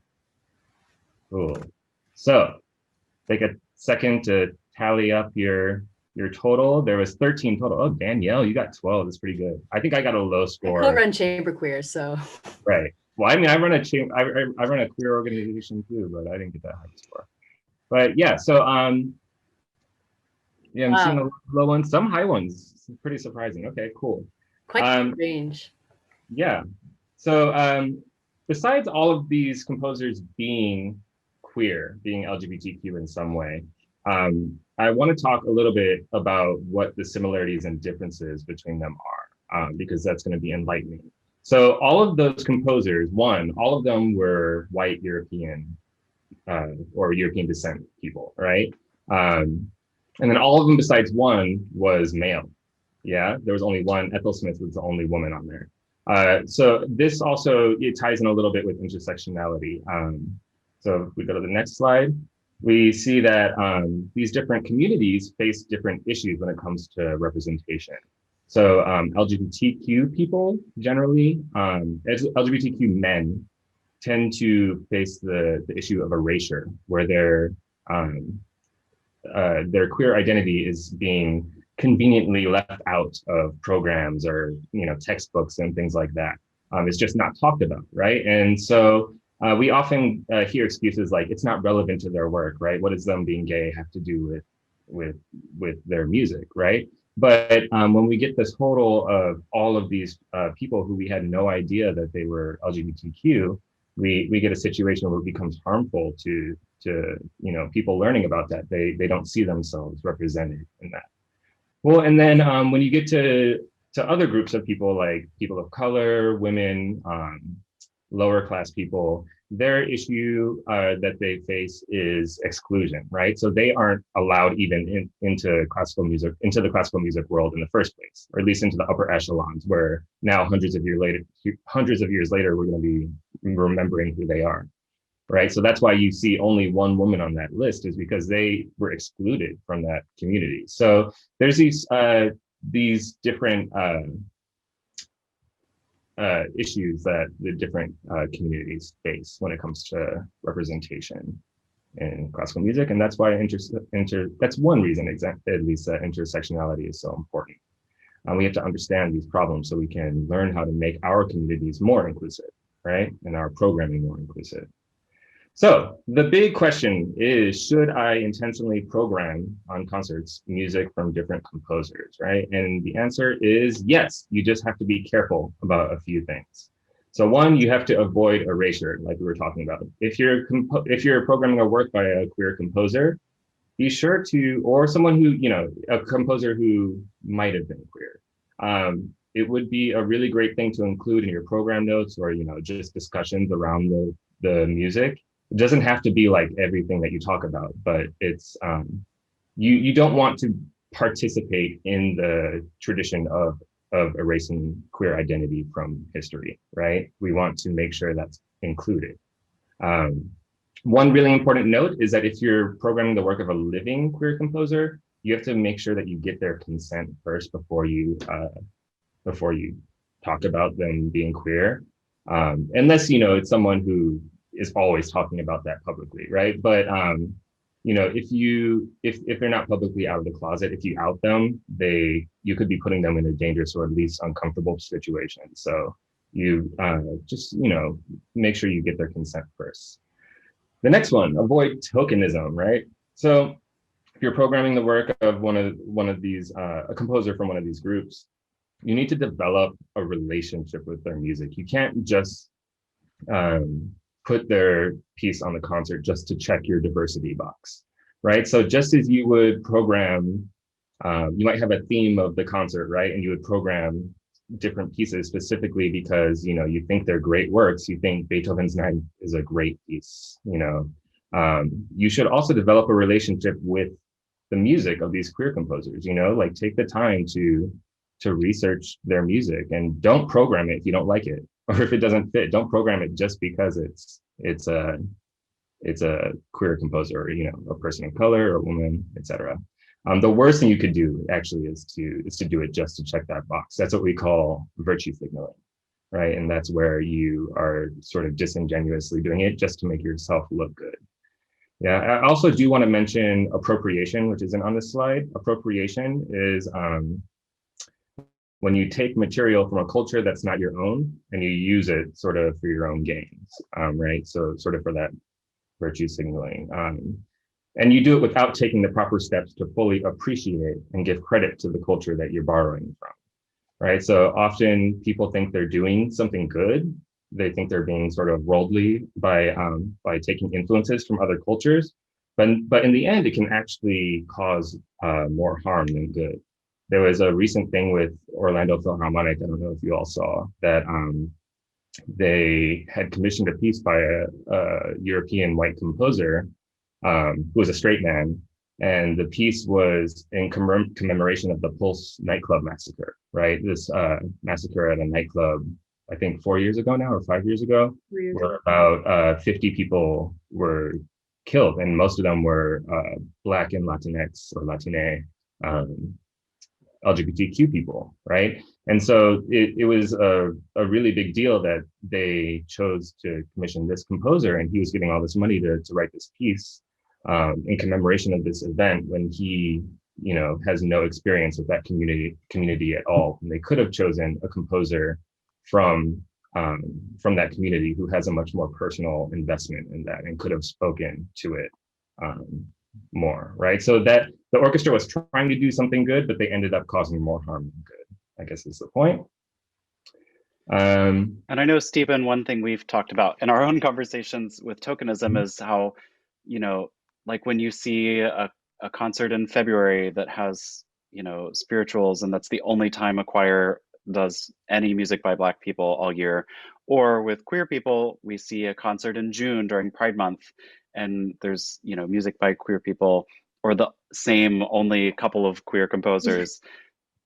B: Cool. So take a second to tally up your total. There was 13 total. Oh, Danielle, you got 12. That's pretty good. I think I got a low score.
A: I co-run Chamber Queer, so.
B: Right. Well, I mean, I run a queer organization too, but I didn't get that high score. But yeah, so yeah, I'm seeing a low one, some high ones. It's pretty surprising. Okay, cool.
A: Quite strange.
B: Yeah. So besides all of these composers being queer, being LGBTQ in some way, I want to talk a little bit about what the similarities and differences between them are, because that's going to be enlightening. So all of those composers, all of them were white European or European descent people, right? And then all of them besides one was male. Yeah, there was only one. Ethel Smith was the only woman on there. So this also, it ties in a little bit with intersectionality. So if we go to the next slide, we see that these different communities face different issues when it comes to representation. So LGBTQ people generally, LGBTQ men tend to face the issue of erasure, where their queer identity is being conveniently left out of programs or textbooks and things like that. It's just not talked about, right? And so we often hear excuses like it's not relevant to their work, right? What does them being gay have to do with their music, right? But when we get this total of all of these people who we had no idea that they were LGBTQ, we get a situation where it becomes harmful to people learning about that. They don't see themselves represented in that. Well, and then when you get to other groups of people, like people of color, women, lower class people, their issue that they face is exclusion, right? So they aren't allowed even into the classical music world in the first place, or at least into the upper echelons, where now hundreds of years later, we're going to be remembering who they are. Right. So that's why you see only one woman on that list, is because they were excluded from that community. So there's these different issues that the different communities face when it comes to representation in classical music. And that's why that's one reason, at least, that intersectionality is so important. We have to understand these problems so we can learn how to make our communities more inclusive, right? And our programming more inclusive. So the big question is, should I intentionally program on concerts music from different composers, right? And the answer is yes. You just have to be careful about a few things. So one, you have to avoid erasure, like we were talking about. If you're programming a work by a queer composer, be sure to, or someone who, a composer who might have been queer. It would be a really great thing to include in your program notes, or just discussions around the music. It doesn't have to be like everything that you talk about, but it's you don't want to participate in the tradition of erasing queer identity from history, right? We want to make sure that's included. One really important note is that if you're programming the work of a living queer composer, you have to make sure that you get their consent first before you talk about them being queer, unless it's someone who is always talking about that publicly, right? But if they're not publicly out of the closet, if you out them, you could be putting them in a dangerous or at least uncomfortable situation. So you just make sure you get their consent first. The next one, avoid tokenism, right? So if you're programming the work of one of these, a composer from one of these groups, you need to develop a relationship with their music. You can't just put their piece on the concert just to check your diversity box, right? So just as you would program, you might have a theme of the concert, right? And you would program different pieces specifically because, you know, you think they're great works. You think Beethoven's Ninth is a great piece, you know. You should also develop a relationship with the music of these queer composers, you know, like take the time to research their music and don't program it if you don't like it. Or if it doesn't fit, don't program it just because it's a queer composer, or, you know, a person of color or a woman, etc. The worst thing you could do actually is to do it just to check that box. That's what we call virtue signaling, right? And that's where you are sort of disingenuously doing it just to make yourself look good. Yeah, I also do want to mention appropriation, which isn't on this slide. Appropriation is when you take material from a culture that's not your own and you use it sort of for your own gains, right? So sort of for that virtue signaling. And you do it without taking the proper steps to fully appreciate and give credit to the culture that you're borrowing from, right? So often people think they're doing something good. They think they're being sort of worldly by taking influences from other cultures. But in the end, it can actually cause more harm than good. There was a recent thing with Orlando Philharmonic, I don't know if you all saw, that they had commissioned a piece by a European white composer who was a straight man. And the piece was in commemoration of the Pulse nightclub massacre, right? This massacre at a nightclub, I think 4 years ago now or 5 years ago, where about 50 people were killed, and most of them were Black and Latinx or Latine LGBTQ people, right? And so it was a really big deal that they chose to commission this composer, and he was getting all this money to write this piece in commemoration of this event when he, you know, has no experience with that community at all. And they could have chosen a composer from that community who has a much more personal investment in that and could have spoken to it more, right? So that the orchestra was trying to do something good, but they ended up causing more harm than good, I guess is the point.
C: And I know, Stephen, one thing we've talked about in our own conversations with tokenism is how, you know, like when you see a concert in February that has, you know, spirituals, and that's the only time a choir does any music by Black people all year. Or with queer people, we see a concert in June during Pride Month, and there's, you know, music by queer people, or the same only couple of queer composers.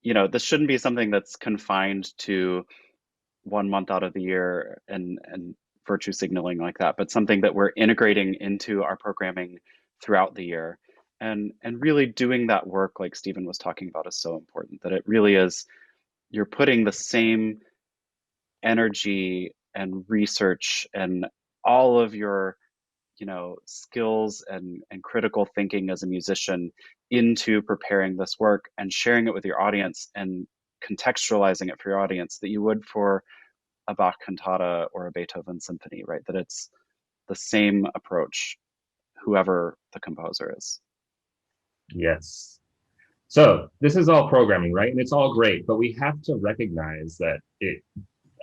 C: You know, this shouldn't be something that's confined to 1 month out of the year and virtue signaling like that, but something that we're integrating into our programming throughout the year. And really doing that work, like Stephen was talking about, is so important, that it really is, you're putting the same energy and research and all of your, you know, skills and critical thinking as a musician into preparing this work and sharing it with your audience and contextualizing it for your audience that you would for a Bach cantata or a Beethoven symphony, right? That it's the same approach, whoever the composer is.
B: Yes. So this is all programming, right? And it's all great, but we have to recognize that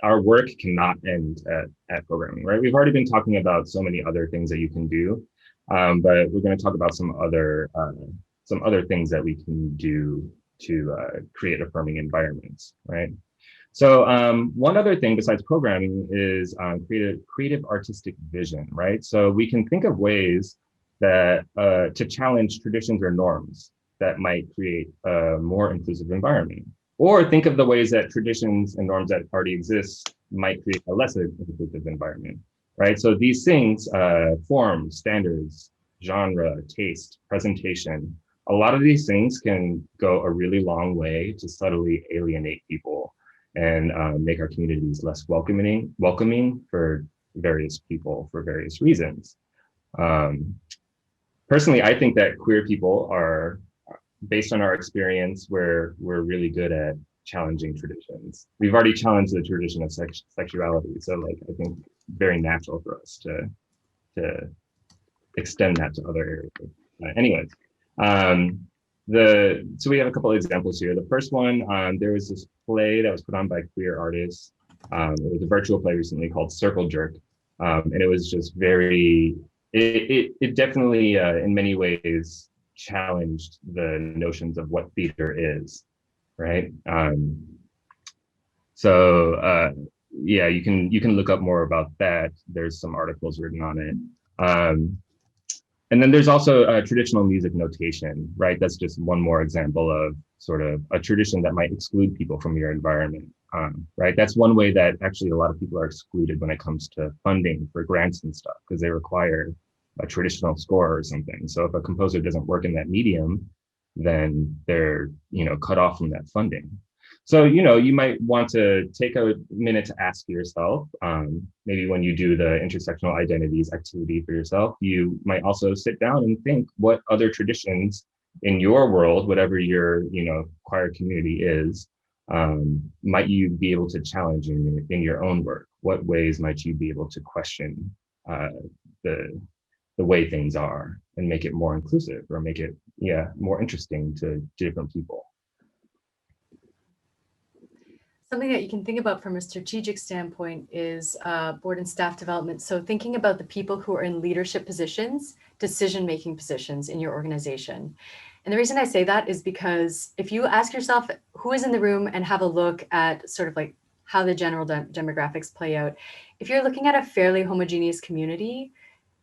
B: our work cannot end at programming, right? We've already been talking about so many other things that you can do, but we're going to talk about some other things that we can do to create affirming environments, right? So one other thing besides programming is creative artistic vision, right? So we can think of ways that to challenge traditions or norms that might create a more inclusive environment. Or think of the ways that traditions and norms that already exist might create a less inclusive environment, right? So these things, form, standards, genre, taste, presentation, a lot of these things can go a really long way to subtly alienate people and make our communities less welcoming for various people for various reasons. Personally, I think that queer people are, based on our experience, we're really good at challenging traditions. We've already challenged the tradition of sexuality, so like I think very natural for us to extend that to other areas. Anyways, So we have a couple of examples here. The first one, there was this play that was put on by queer artists. It was a virtual play recently called Circle Jerk. And it was just it definitely, in many ways, challenged the notions of what theater is, right? Yeah, you can look up more about that. There's some articles written on it. And then there's also a traditional music notation, right? That's just one more example of sort of a tradition that might exclude people from your environment, right? That's one way that actually a lot of people are excluded when it comes to funding for grants and stuff, because they require a traditional score or something. So if a composer doesn't work in that medium, then they're, cut off from that funding. So, you might want to take a minute to ask yourself, maybe when you do the intersectional identities activity for yourself, you might also sit down and think what other traditions in your world, whatever your, choir community is, might you be able to challenge in your own work? What ways might you be able to question the way things are and make it more inclusive or make it, more interesting to different people?
A: Something that you can think about from a strategic standpoint is board and staff development. So thinking about the people who are in leadership positions, decision-making positions in your organization. And the reason I say that is because if you ask yourself who is in the room and have a look at sort of like how the general demographics play out, if you're looking at a fairly homogeneous community,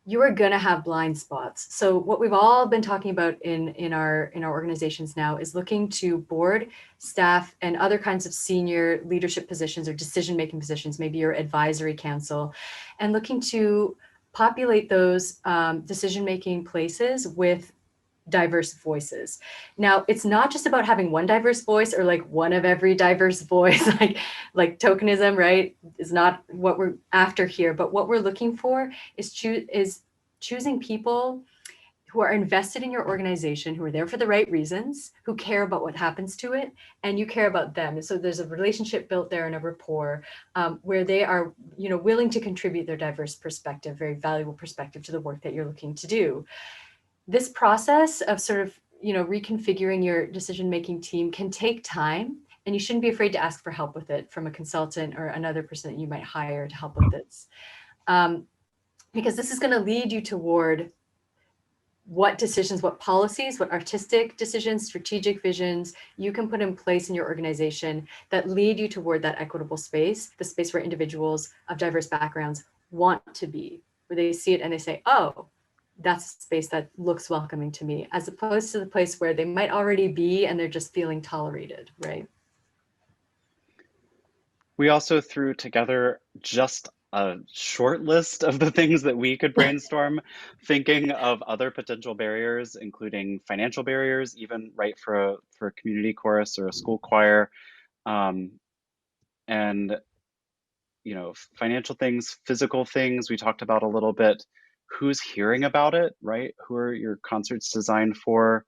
A: you are going to have blind spots. So what we've all been talking about in our organizations now is looking to board, staff, and other kinds of senior leadership positions or decision-making positions, maybe your advisory council, and looking to populate those decision-making places with diverse voices. Now, it's not just about having one diverse voice or like one of every diverse voice, like tokenism, right? Is not what we're after here, but what we're looking for is choosing people who are invested in your organization, who are there for the right reasons, who care about what happens to it, and you care about them. And so there's a relationship built there and a rapport where they are, willing to contribute their diverse perspective, very valuable perspective to the work that you're looking to do. This process of sort of, reconfiguring your decision-making team can take time, and you shouldn't be afraid to ask for help with it from a consultant or another person that you might hire to help with this. Because this is going to lead you toward what decisions, what policies, what artistic decisions, strategic visions you can put in place in your organization that lead you toward that equitable space, the space where individuals of diverse backgrounds want to be, where they see it and they say, oh, that's a space that looks welcoming to me, as opposed to the place where they might already be and they're just feeling tolerated, right?
C: We also threw together just a short list of the things that we could brainstorm, thinking of other potential barriers, including financial barriers, even right for a community chorus or a school choir, and financial things, physical things. We talked about a little bit. Who's hearing about it, right? Who are your concerts designed for?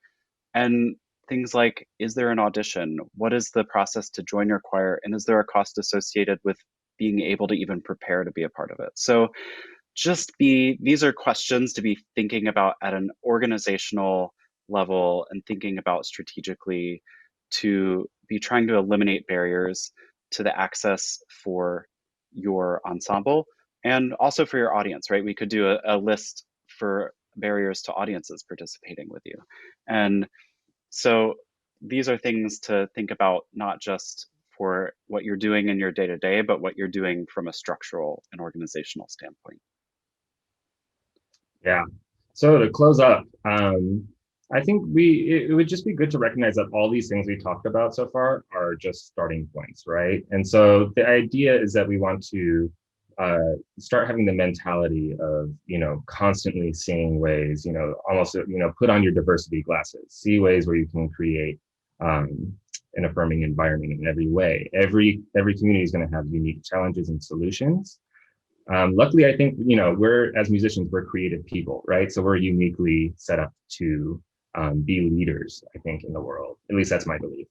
C: And things like, is there an audition? What is the process to join your choir? And is there a cost associated with being able to even prepare to be a part of it? So these are questions to be thinking about at an organizational level and thinking about strategically, to be trying to eliminate barriers to the access for your ensemble and also for your audience, right? We could do a list for barriers to audiences participating with you. And so these are things to think about, not just for what you're doing in your day-to-day, but what you're doing from a structural and organizational standpoint.
B: Yeah. So to close up, I think it would just be good to recognize that all these things we talked about so far are just starting points, right? And so the idea is that we want to start having the mentality of, constantly seeing ways, almost, put on your diversity glasses, see ways where you can create an affirming environment in every way. Every community is going to have unique challenges and solutions. Luckily, I think, as musicians, we're creative people, right? So we're uniquely set up to be leaders, I think, in the world. At least that's my belief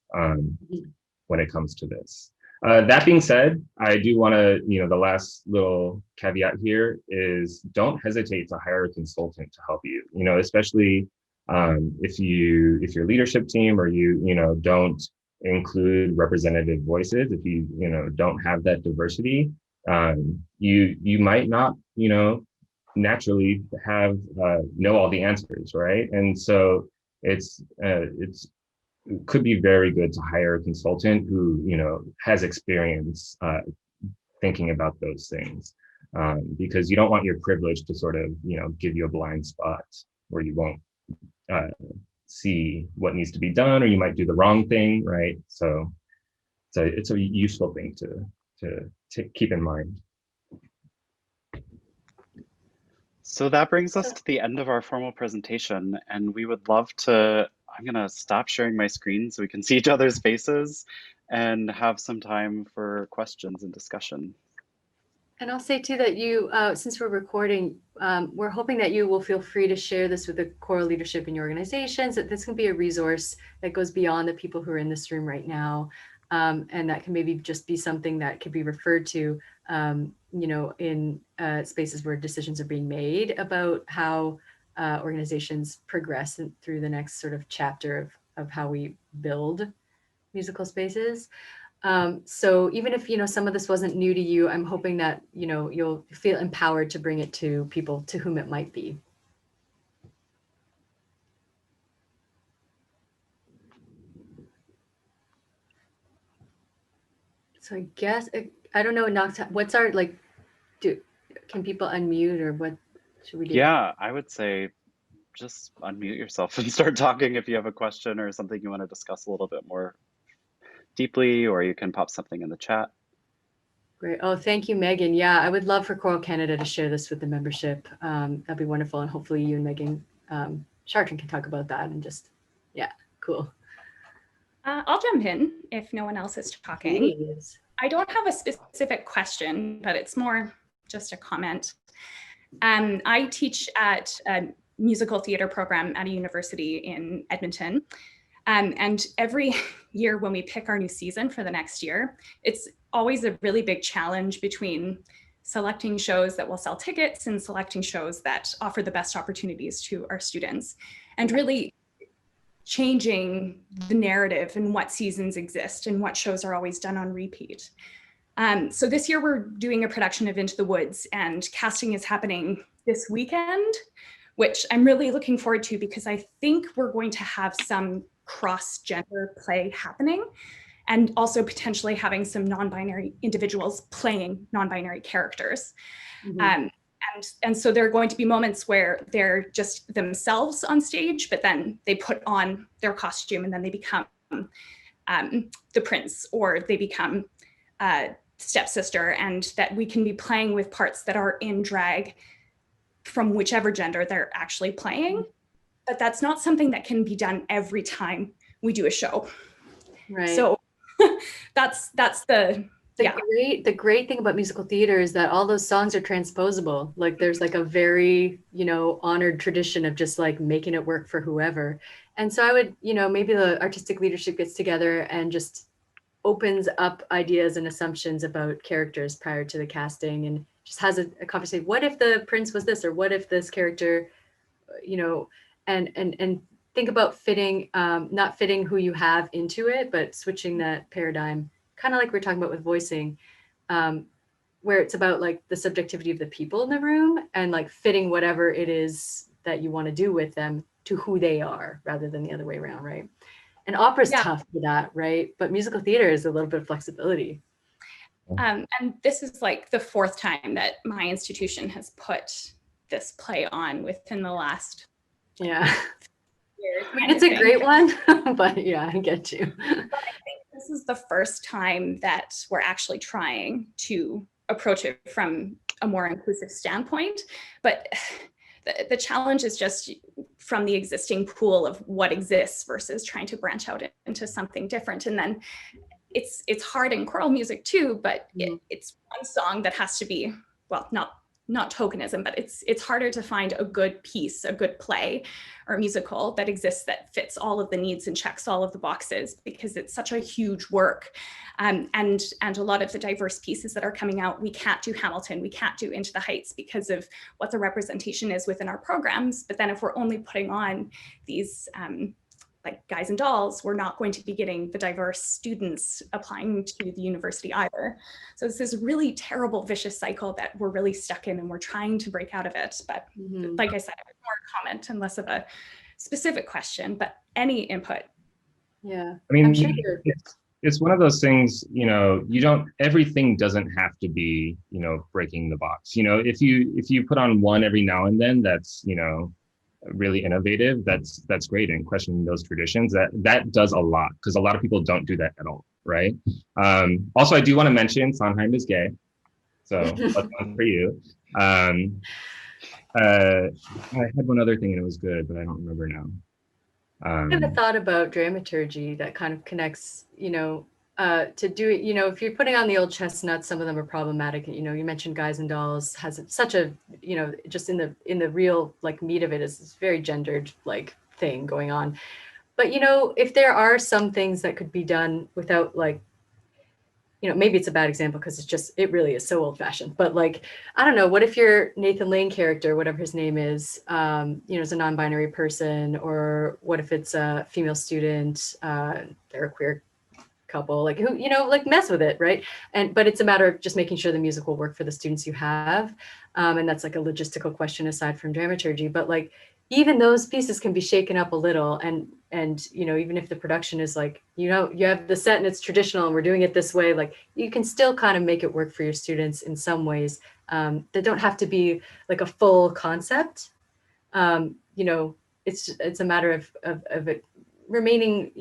B: when it comes to this. That being said, I do want to, the last little caveat here is don't hesitate to hire a consultant to help you, especially If your leadership team or you don't include representative voices, if you don't have that diversity, you might not naturally have know all the answers, right? And so it's it could be very good to hire a consultant who has experience thinking about those things, because you don't want your privilege to sort of give you a blind spot where you won't uh, see what needs to be done, or you might do the wrong thing, right? So it's a useful thing to keep in mind.
C: So that brings us to the end of our formal presentation, and we would love to, I'm going to stop sharing my screen so we can see each other's faces and have some time for questions and discussion.
A: And I'll say too that you, since we're recording, we're hoping that you will feel free to share this with the choral leadership in your organizations, that this can be a resource that goes beyond the people who are in this room right now. And that can maybe just be something that could be referred to, in spaces where decisions are being made about how organizations progress through the next sort of chapter of how we build musical spaces. So even if, some of this wasn't new to you, I'm hoping that, you'll feel empowered to bring it to people to whom it might be. So I guess, I don't know, Knox, what's our, can people unmute or what should we do?
C: Yeah, I would say just unmute yourself and start talking if you have a question or something you want to discuss a little bit more deeply, or you can pop something in the chat.
A: Great. Oh, thank you, Megan. Yeah, I would love for Choral Canada to share this with the membership. That'd be wonderful. And hopefully you and Megan Chartrand can talk about that and just, yeah, cool.
D: I'll jump in if no one else is talking.
A: Please.
D: I don't have a specific question, but it's more just a comment. I teach at a musical theater program at a university in Edmonton. And every year when we pick our new season for the next year, it's always a really big challenge between selecting shows that will sell tickets and selecting shows that offer the best opportunities to our students, and really changing the narrative and what seasons exist and what shows are always done on repeat. So this year we're doing a production of Into the Woods, and casting is happening this weekend, which I'm really looking forward to because I think we're going to have some cross-gender play happening, and also potentially having some non-binary individuals playing non-binary characters. Mm-hmm. And so there are going to be moments where they're just themselves on stage, but then they put on their costume and then they become the prince, or they become stepsister, and that we can be playing with parts that are in drag from whichever gender they're actually playing. But that's not something that can be done every time we do a show.
A: Right.
D: So that's the
A: great thing about musical theater is that all those songs are transposable. Like there's like a very, honored tradition of just like making it work for whoever. And so I would, maybe the artistic leadership gets together and just opens up ideas and assumptions about characters prior to the casting, and just has a conversation. What if the prince was this, or what if this character, and think about fitting, not fitting who you have into it, but switching that paradigm, kind of like we're talking about with voicing, where it's about like the subjectivity of the people in the room and like fitting whatever it is that you want to do with them to who they are, rather than the other way around, right? And opera's tough for that, right? But musical theater is a little bit of flexibility.
D: And this is like the fourth time that my institution has put this play on within the last
A: years. I mean, it's a great one, but yeah, I get you.
D: But I think this is the first time that we're actually trying to approach it from a more inclusive standpoint. But the challenge is just from the existing pool of what exists versus trying to branch out into something different. And then it's hard in choral music too, but it's one song that has to be, well, not not tokenism, but it's harder to find a good piece, a good play or musical that exists that fits all of the needs and checks all of the boxes, because it's such a huge work. And a lot of the diverse pieces that are coming out, we can't do Hamilton, we can't do Into the Heights because of what the representation is within our programs. But then if we're only putting on these like Guys and Dolls, we're not going to be getting the diverse students applying to the university either. So it's this really terrible, vicious cycle that we're really stuck in, and we're trying to break out of it. But like I said, more comment and less of a specific question, but any input.
A: Yeah,
B: I mean,
A: I'm sure
B: it's one of those things, everything doesn't have to be, breaking the box. If you put on one every now and then, that's, really innovative, that's great. And questioning those traditions, that does a lot, because a lot of people don't do that at all, right? Also, I do want to mention Sondheim is gay, so that's one for you. I had one other thing and it was good, but I don't remember now.
A: I have a thought about dramaturgy that kind of connects, to do it, if you're putting on the old chestnuts, some of them are problematic. You mentioned Guys and Dolls has such a, just in the real like meat of it is this very gendered like thing going on. But, if there are some things that could be done without like, maybe it's a bad example because it really is so old fashioned, but like, I don't know, what if your Nathan Lane character, whatever his name is, is a non-binary person, or what if it's a female student, they're a queer couple, like who, like mess with it, right? But it's a matter of just making sure the music will work for the students you have. And that's like a logistical question aside from dramaturgy, but like, even those pieces can be shaken up a little. And even if the production is like, you have the set and it's traditional and we're doing it this way, like you can still kind of make it work for your students in some ways that don't have to be like a full concept. It's a matter of it remaining,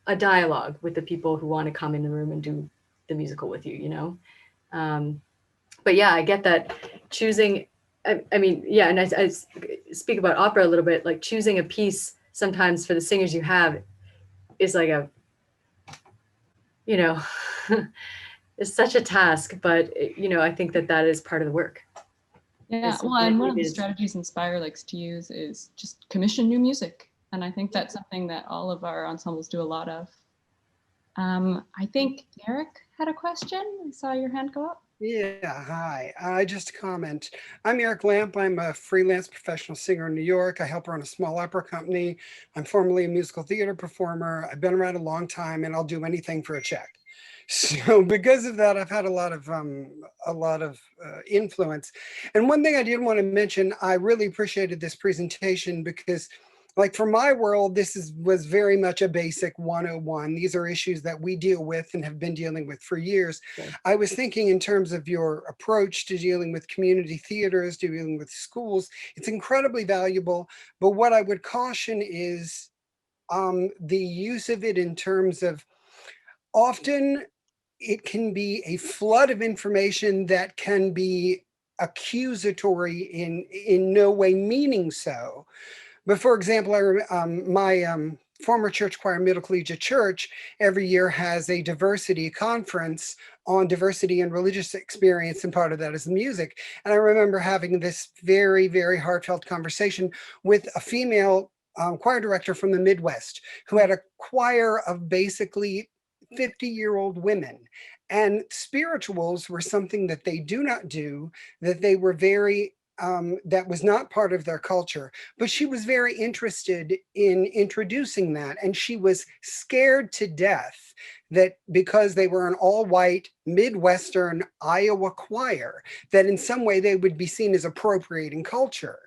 A: a dialogue with the people who want to come in the room and do the musical with you, but yeah, I get that choosing, I mean, yeah. And I speak about opera a little bit, like choosing a piece sometimes for the singers you have is like it's such a task, but I think that is part of the work.
E: Yeah, well, and one of the strategies Inspire likes to use is just commission new music. And I think that's something that all of our ensembles do a lot of. I think Eric had a question. I saw your hand go up.
F: Yeah, hi. Just a comment. I'm Eric Lamp. I'm a freelance professional singer in New York. I help run a small opera company. I'm formerly a musical theater performer. I've been around a long time, and I'll do anything for a check. So because of that, I've had a lot of influence. And one thing I did want to mention, I really appreciated this presentation because, like, for my world, this was very much a basic 101. These are issues that we deal with and have been dealing with for years. Okay. I was thinking in terms of your approach to dealing with community theaters, dealing with schools, it's incredibly valuable. But what I would caution is the use of it in terms of, often it can be a flood of information that can be accusatory in no way meaning so. But for example, my former church choir, Middle Collegiate Church, every year has a diversity conference on diversity and religious experience, and part of that is music. And I remember having this very, very heartfelt conversation with a female choir director from the Midwest who had a choir of basically 50-year-old women. And spirituals were something that they do not do, that they were very that was not part of their culture, but she was very interested in introducing that. And she was scared to death that because they were an all-white Midwestern Iowa choir, that in some way they would be seen as appropriating culture.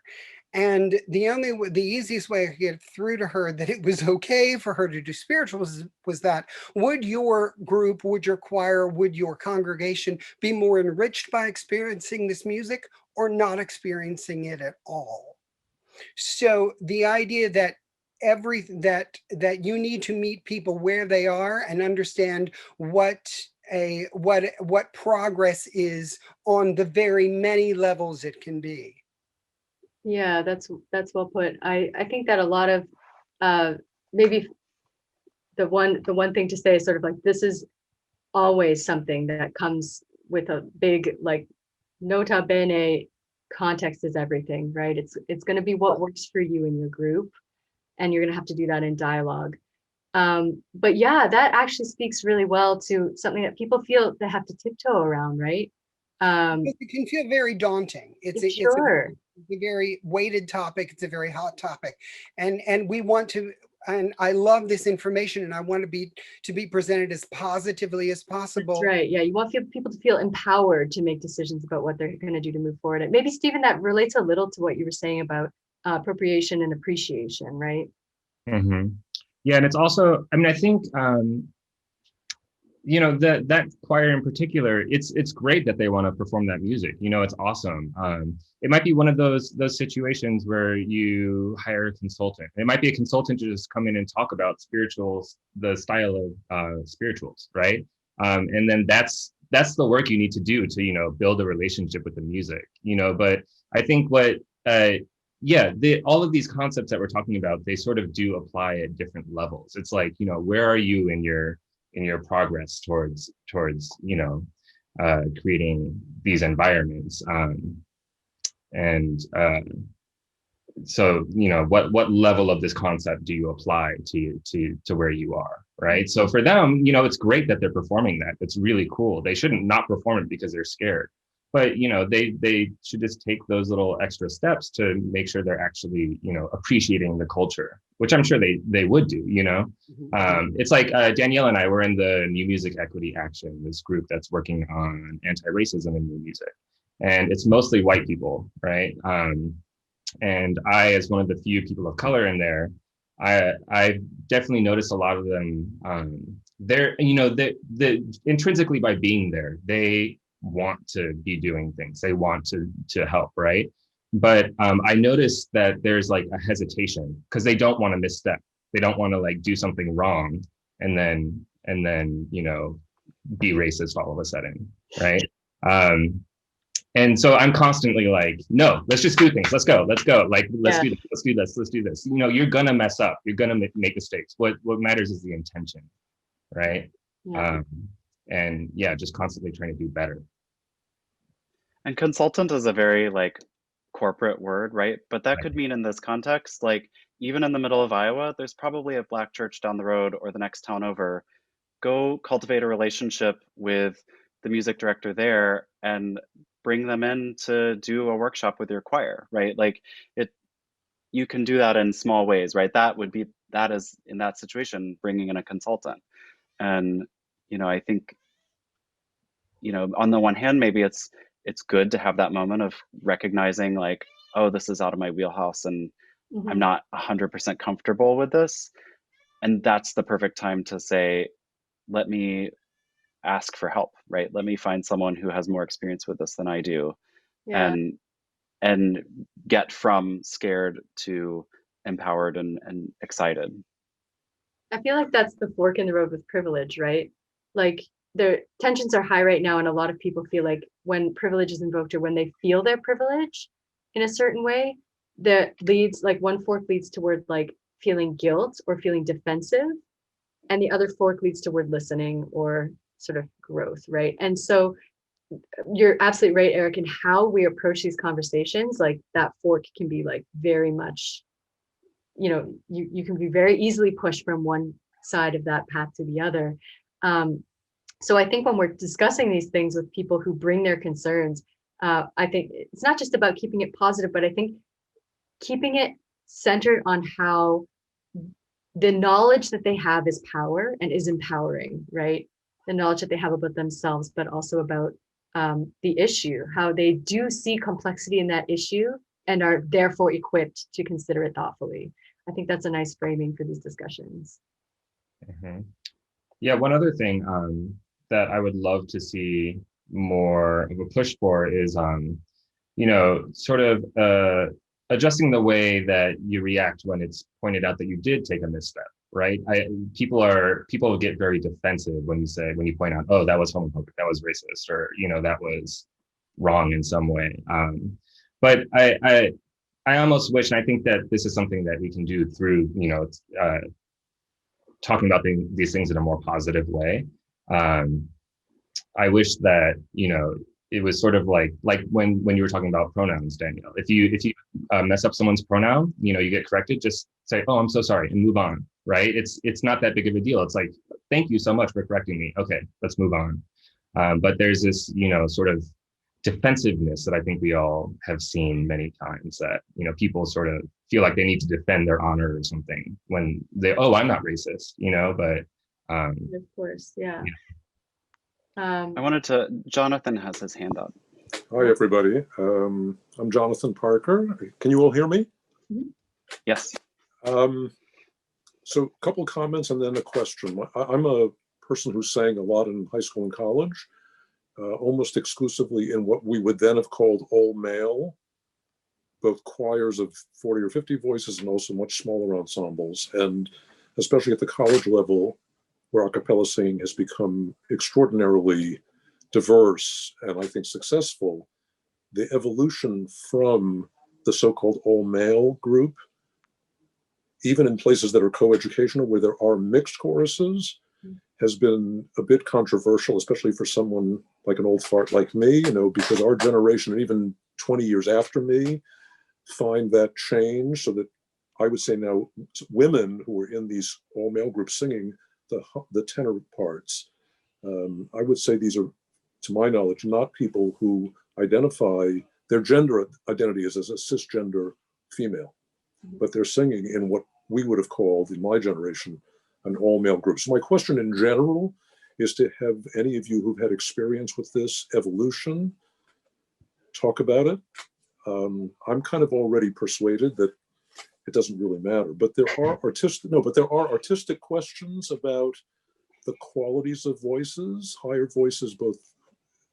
F: And the easiest way I could get through to her that it was okay for her to do spirituals was that, would your group, would your choir, would your congregation be more enriched by experiencing this music or not experiencing it at all? So the idea that that you need to meet people where they are and understand what progress is on the very many levels it can be.
A: Yeah, that's well put. I think that a lot of maybe the one thing to say is sort of like, this is always something that comes with a big like nota bene context is everything, right? It's going to be what works for you in your group, and you're going to have to do that in dialogue. But yeah, that actually speaks really well to something that people feel they have to tiptoe around, right?
F: It can feel very daunting. It's
A: Sure.
F: a very weighted topic. It's a very hot topic, and we want to. And I love this information, and I want to be presented as positively as possible.
A: That's right. Yeah, you want people to feel empowered to make decisions about what they're going to do to move forward. And maybe, Stephen, that relates a little to what you were saying about appropriation and appreciation, right?
B: Mm-hmm. Yeah, and it's also, I mean, I think, you know, that choir in particular, it's great that they want to perform that music. You know, it's awesome. It might be one of those situations where you hire a consultant. It might be a consultant to just come in and talk about spirituals, the style of spirituals, right? And then that's the work you need to do to, you know, build a relationship with the music. You know, but I think what yeah, all of these concepts that we're talking about, they sort of do apply at different levels. It's like, you know, where are you in your progress towards you know, creating these environments, and so, you know, what level of this concept do you apply to where you are, right? So for them, you know, it's great that they're performing that. It's really cool. They shouldn't not perform it because they're scared. But, you know, they should just take those little extra steps to make sure they're actually, you know, appreciating the culture, which I'm sure they would do, you know. It's like Danielle and I were in the New Music Equity Action, this group that's working on anti-racism in new music. And it's mostly white people, right? And I, as one of the few people of color in there, I definitely noticed a lot of them, they're, you know, the intrinsically by being there, they want to be doing things, they want to help, right? But I noticed that there's like a hesitation because they don't want to misstep, they don't want to like do something wrong and then you know, be racist all of a sudden, right? And so I'm constantly like, no, let's just do things, let's go, like let's do this, you know, you're gonna mess up, you're gonna make mistakes, what matters is the intention, right?
A: Yeah.
B: And yeah, just constantly trying to do better.
C: And consultant is a very like corporate word, right? But that could mean in this context, like even in the middle of Iowa, there's probably a Black church down the road or the next town over. Go cultivate a relationship with the music director there and bring them in to do a workshop with your choir, right? Like you can do that in small ways, right? That is in that situation, bringing in a consultant. And, you know, I think, you know, on the one hand, maybe it's good to have that moment of recognizing like, oh, this is out of my wheelhouse and I'm not 100% comfortable with this. And that's the perfect time to say, let me ask for help, right? Let me find someone who has more experience with this than I do.
A: Yeah.
C: And get from scared to empowered and excited.
A: I feel like that's the fork in the road with privilege, right? Like the tensions are high right now, and a lot of people feel like when privilege is invoked or when they feel their privilege in a certain way, that leads, like one fork leads toward like feeling guilt or feeling defensive, and the other fork leads toward listening or sort of growth, right? And so you're absolutely right, Eric, in how we approach these conversations, like that fork can be like very much, you know, you can be very easily pushed from one side of that path to the other. So I think when we're discussing these things with people who bring their concerns, I think it's not just about keeping it positive, but I think keeping it centered on how the knowledge that they have is power and is empowering, right? The knowledge that they have about themselves, but also about the issue, how they do see complexity in that issue and are therefore equipped to consider it thoughtfully. I think that's a nice framing for these discussions.
B: Yeah, one other thing that I would love to see more of a push for is, you know, sort of adjusting the way that you react when it's pointed out that you did take a misstep, right? People get very defensive when you point out, oh, that was homophobic, that was racist, or, you know, that was wrong in some way. But I almost wish, and I think that this is something that we can do through, you know, talking about these things in a more positive way. I wish that, you know, it was sort of like when you were talking about pronouns, Danielle. If you mess up someone's pronoun, you get corrected. Just say, "Oh, I'm so sorry," and move on. Right? It's not that big of a deal. It's like, "Thank you so much for correcting me. Okay, let's move on." But there's this, sort of defensiveness that I think we all have seen many times, that people sort of feel like they need to defend their honor or something when oh, I'm not racist, but
A: of course, yeah.
C: Jonathan has his hand up.
G: Hi, everybody. I'm Jonathan Parker. Can you all hear me?
C: Yes.
G: So a couple comments and then a question. I'm a person who sang a lot in high school and college, almost exclusively in what we would then have called all male, both choirs of 40 or 50 voices and also much smaller ensembles. And especially at the college level, where a cappella singing has become extraordinarily diverse and I think successful, the evolution from the so-called all-male group, even in places that are coeducational where there are mixed choruses, has been a bit controversial, especially for someone like an old fart like me, because our generation, and even 20 years after me, find that change, so that I would say now women who are in these all-male groups singing the tenor parts, I would say these are, to my knowledge, not people who identify their gender identity as a cisgender female, but they're singing in what we would have called, in my generation, an all-male group. So my question in general is to have any of you who've had experience with this evolution talk about it. I'm kind of already persuaded that it doesn't really matter, but there are artistic questions about the qualities of voices, higher voices, both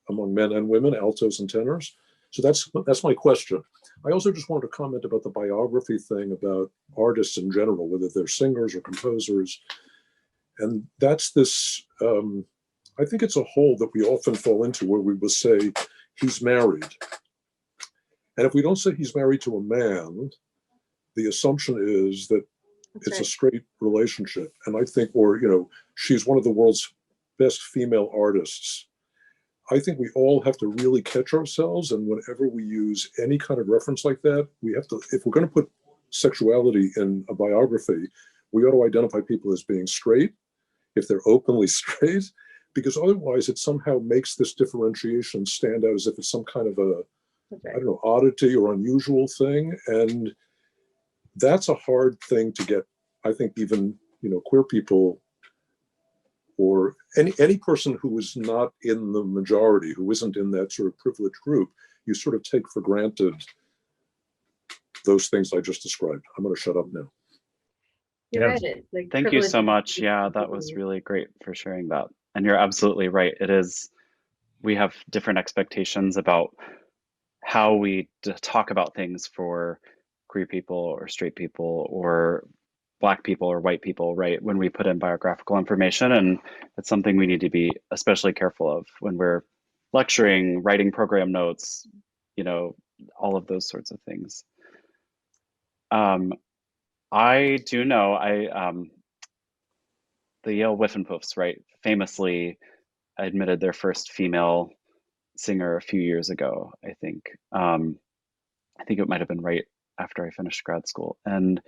G: among men and women, altos and tenors. So that's my question. I also just wanted to comment about the biography thing about artists in general, whether they're singers or composers. And that's this, I think it's a hole that we often fall into, where we will say he's married. And if we don't say he's married to a man, the assumption is that it's a straight relationship. And I think, she's one of the world's best female artists. I think we all have to really catch ourselves. And whenever we use any kind of reference like that, we have to, if we're going to put sexuality in a biography, we ought to identify people as being straight, if they're openly straight, because otherwise it somehow makes this differentiation stand out as if it's some kind of a, I don't know, oddity or unusual thing. And that's a hard thing to get, I think, even, queer people or any person who is not in the majority, who isn't in that sort of privileged group, you sort of take for granted those things I just described. I'm going to shut up now.
A: You're right.
C: Thank you so much. Yeah, that was really great for sharing that. And you're absolutely right. It is, we have different expectations about how we talk about things for queer people or straight people or Black people or white people, right, when we put in biographical information. And it's something we need to be especially careful of when we're lecturing, writing program notes, all of those sorts of things. I do know, the Yale Whiffenpoofs, right, famously admitted their first female singer a few years ago, I think. I think it might have been right after I finished grad school. And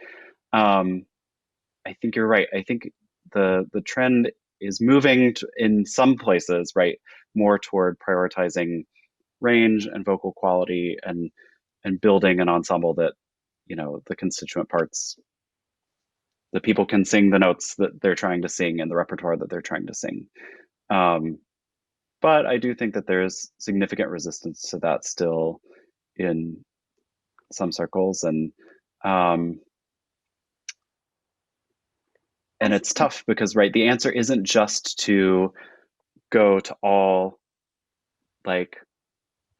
C: I think you're right. I think the trend is moving in some places, right, more toward prioritizing range and vocal quality and building an ensemble that, the constituent parts, the people can sing the notes that they're trying to sing and the repertoire that they're trying to sing. But I do think that there's significant resistance to that still in some circles, and it's tough because, right, the answer isn't just to go to all like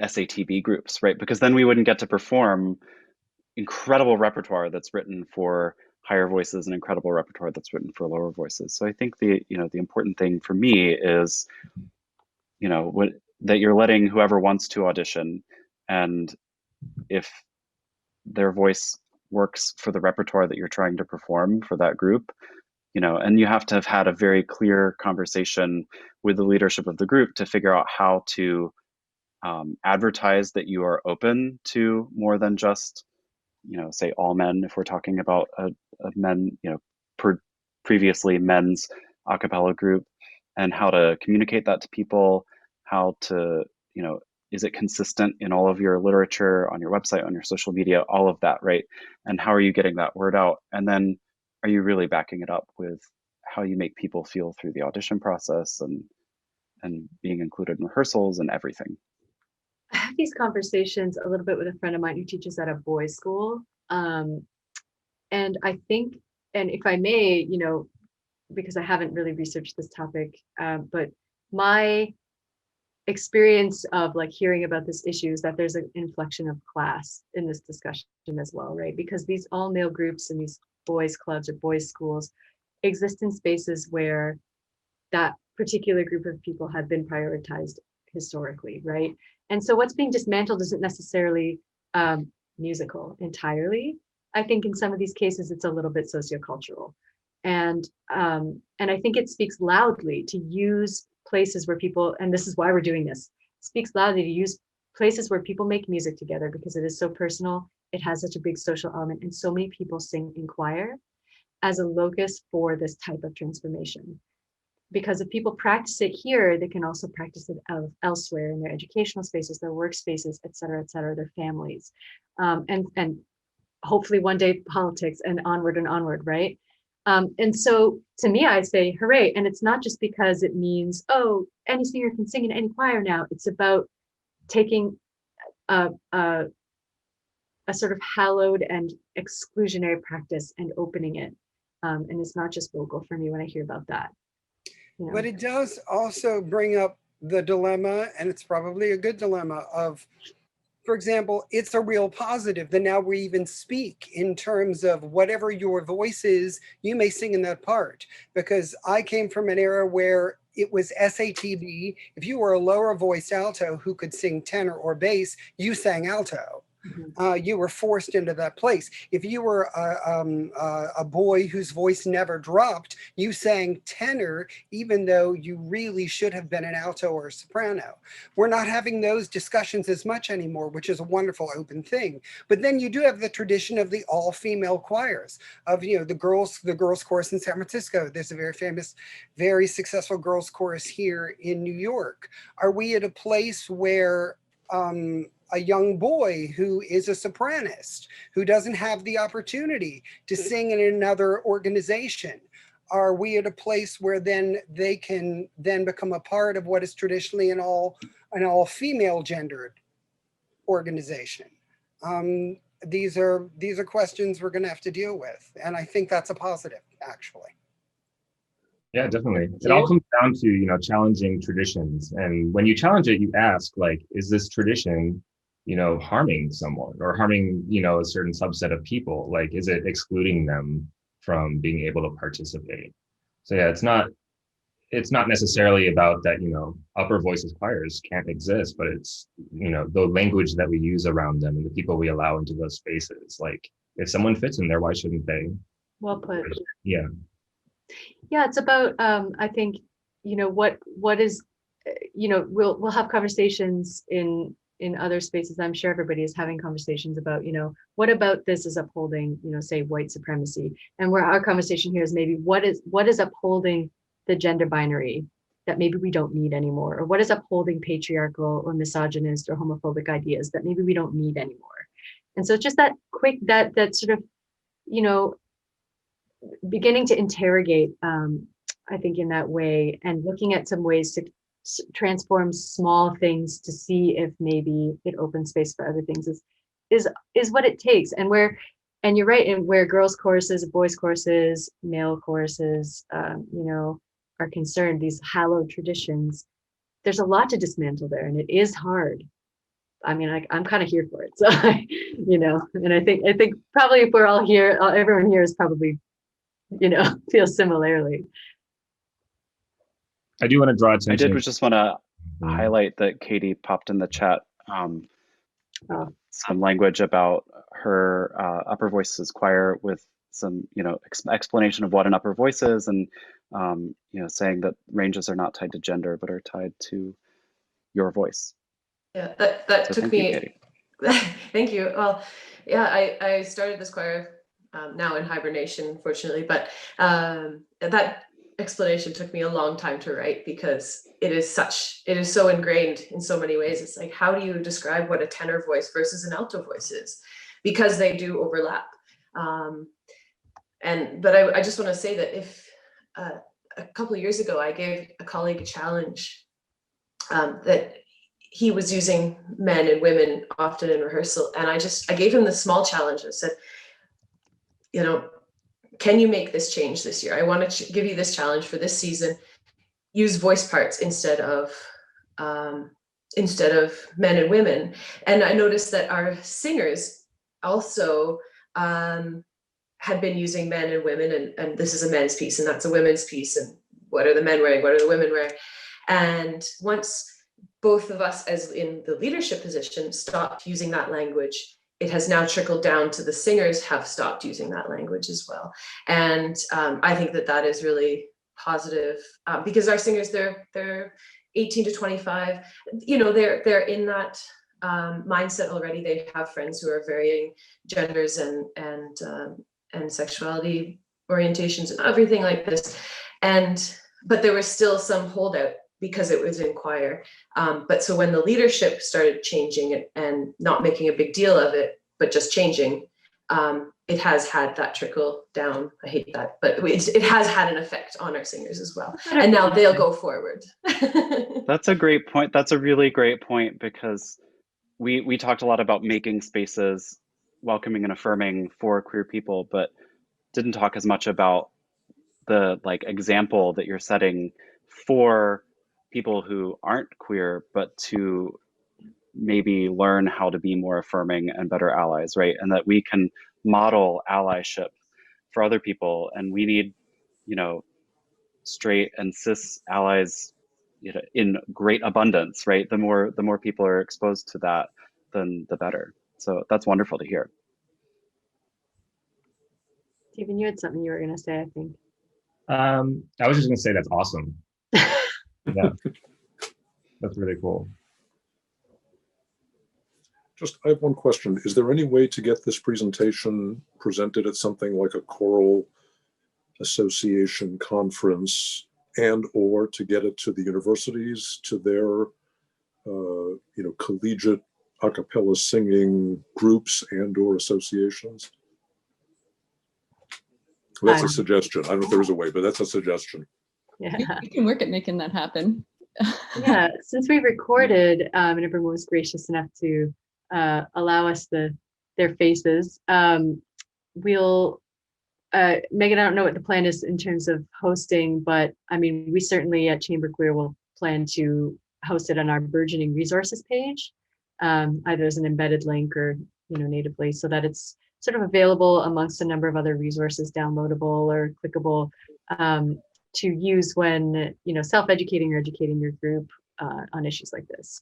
C: SATB groups, right? Because then we wouldn't get to perform incredible repertoire that's written for higher voices and incredible repertoire that's written for lower voices. So I think the important thing for me is, that you're letting whoever wants to audition, and if their voice works for the repertoire that you're trying to perform for that group, and you have to have had a very clear conversation with the leadership of the group to figure out how to advertise that you are open to more than just, say all men, if we're talking about a men, previously men's a cappella group, and how to communicate that to people, how to, is it consistent in all of your literature, on your website, on your social media, all of that, right? And how are you getting that word out? And then are you really backing it up with how you make people feel through the audition process and being included in rehearsals and everything?
A: I had these conversations a little bit with a friend of mine who teaches at a boys' school. And I think, and if I may, because I haven't really researched this topic, but my experience of like hearing about this issue is that there's an inflection of class in this discussion as well, right? Because these all male groups and these boys clubs or boys schools exist in spaces where that particular group of people have been prioritized historically, right? And so what's being dismantled isn't necessarily musical entirely. I think in some of these cases, it's a little bit sociocultural. And I think it speaks loudly to use places where people, and this is why we're doing this, speaks loudly to use places where people make music together because it is so personal. It has such a big social element, and so many people sing in choir as a locus for this type of transformation. Because if people practice it here, they can also practice it elsewhere in their educational spaces, their workspaces, et cetera, their families. And hopefully one day politics and onward, right? And so to me, I say, hooray. And it's not just because it means, oh, any singer can sing in any choir now. It's about taking a sort of hallowed and exclusionary practice and opening it. And it's not just vocal for me when I hear about that.
F: But it does also bring up the dilemma, and it's probably a good dilemma of, for example, it's a real positive that now we even speak in terms of whatever your voice is, you may sing in that part. Because I came from an era where it was SATB. If you were a lower voiced alto who could sing tenor or bass, you sang alto. You were forced into that place. If you were a boy whose voice never dropped, you sang tenor, even though you really should have been an alto or a soprano. We're not having those discussions as much anymore, which is a wonderful open thing. But then you do have the tradition of the all-female choirs, of the girls chorus in San Francisco. There's a very famous, very successful girls chorus here in New York. Are we at a place where a young boy who is a sopranist, who doesn't have the opportunity to sing in another organization? Are we at a place where then they can then become a part of what is traditionally an all female gendered organization? These are questions we're going to have to deal with, and I think that's a positive, actually.
B: Yeah, definitely. It all comes down to, challenging traditions. And when you challenge it, you ask, like, is this tradition, harming someone or harming, a certain subset of people? Like, is it excluding them from being able to participate? So yeah, it's not necessarily about that, upper voices choirs can't exist, but it's, the language that we use around them and the people we allow into those spaces. Like, if someone fits in there, why shouldn't they?
A: Well put.
B: Yeah.
A: Yeah, it's about I think what is we'll have conversations in other spaces. I'm sure everybody is having conversations about what about this is upholding say white supremacy, and where our conversation here is maybe what is upholding the gender binary that maybe we don't need anymore, or what is upholding patriarchal or misogynist or homophobic ideas that maybe we don't need anymore. And so it's just that quick that sort of beginning to interrogate, I think, in that way, and looking at some ways to transform small things to see if maybe it opens space for other things is what it takes. And you're right, and where girls choruses, boys choruses, male choruses, are concerned, these hallowed traditions, there's a lot to dismantle there, and it is hard. I mean, I'm kind of here for it, so and I think probably if we're all here, everyone here is probably feel similarly.
B: I do want to draw attention.
C: I did just want to highlight that Katie popped in the chat some language about her upper voices choir with some, explanation of what an upper voice is, and saying that ranges are not tied to gender but are tied to your voice.
H: Yeah, that
C: So
H: took
C: thank you,
H: me.
C: Katie.
H: Thank you. Well, yeah, I started this choir now in hibernation, fortunately, but that explanation took me a long time to write because it is so ingrained in so many ways. It's like, how do you describe what a tenor voice versus an alto voice is? Because they do overlap. But I just want to say that if a couple of years ago, I gave a colleague a challenge that he was using men and women often in rehearsal. And I gave him the small challenge and said, can you make this change this year? I want to give you this challenge for this season. Use voice parts instead of men and women. And I noticed that our singers also had been using men and women, and this is a men's piece and that's a women's piece, and what are the men wearing, what are the women wearing? And once both of us, as in the leadership position, stopped using that language, it has now trickled down to the singers have stopped using that language as well. And I think that is really positive because our singers, they're 18 to 25, they're in that mindset already. They have friends who are varying genders and sexuality orientations and everything like this. But there was still some holdout because it was in choir. But so when the leadership started changing it and not making a big deal of it, but just changing, it has had that trickle down. I hate that, but it has had an effect on our singers as well. And now they'll go forward.
C: That's a great point. That's a really great point, because we talked a lot about making spaces welcoming and affirming for queer people, but didn't talk as much about the example that you're setting for people who aren't queer, but to maybe learn how to be more affirming and better allies, right? And that we can model allyship for other people, and we need, straight and cis allies, in great abundance, right? The more people are exposed to that, then the better. So that's wonderful to hear.
A: Stephen, you had something you were going to say, I think.
B: I was just going to say that's awesome. Yeah, that's really cool.
G: I have one question. Is there any way to get this presentation presented at something like a choral association conference, and or to get it to the universities, to their collegiate a cappella singing groups and or associations? That's a suggestion. I don't know if there is a way, but that's a suggestion.
A: Yeah,
E: we can work at making that happen.
A: Yeah, since we recorded and everyone was gracious enough to allow us their faces, we'll Megan, I don't know what the plan is in terms of hosting, but I mean, we certainly at Chamber Queer will plan to host it on our burgeoning resources page, either as an embedded link or natively, so that it's sort of available amongst a number of other resources, downloadable or clickable, to use when self-educating or educating your group on issues like this.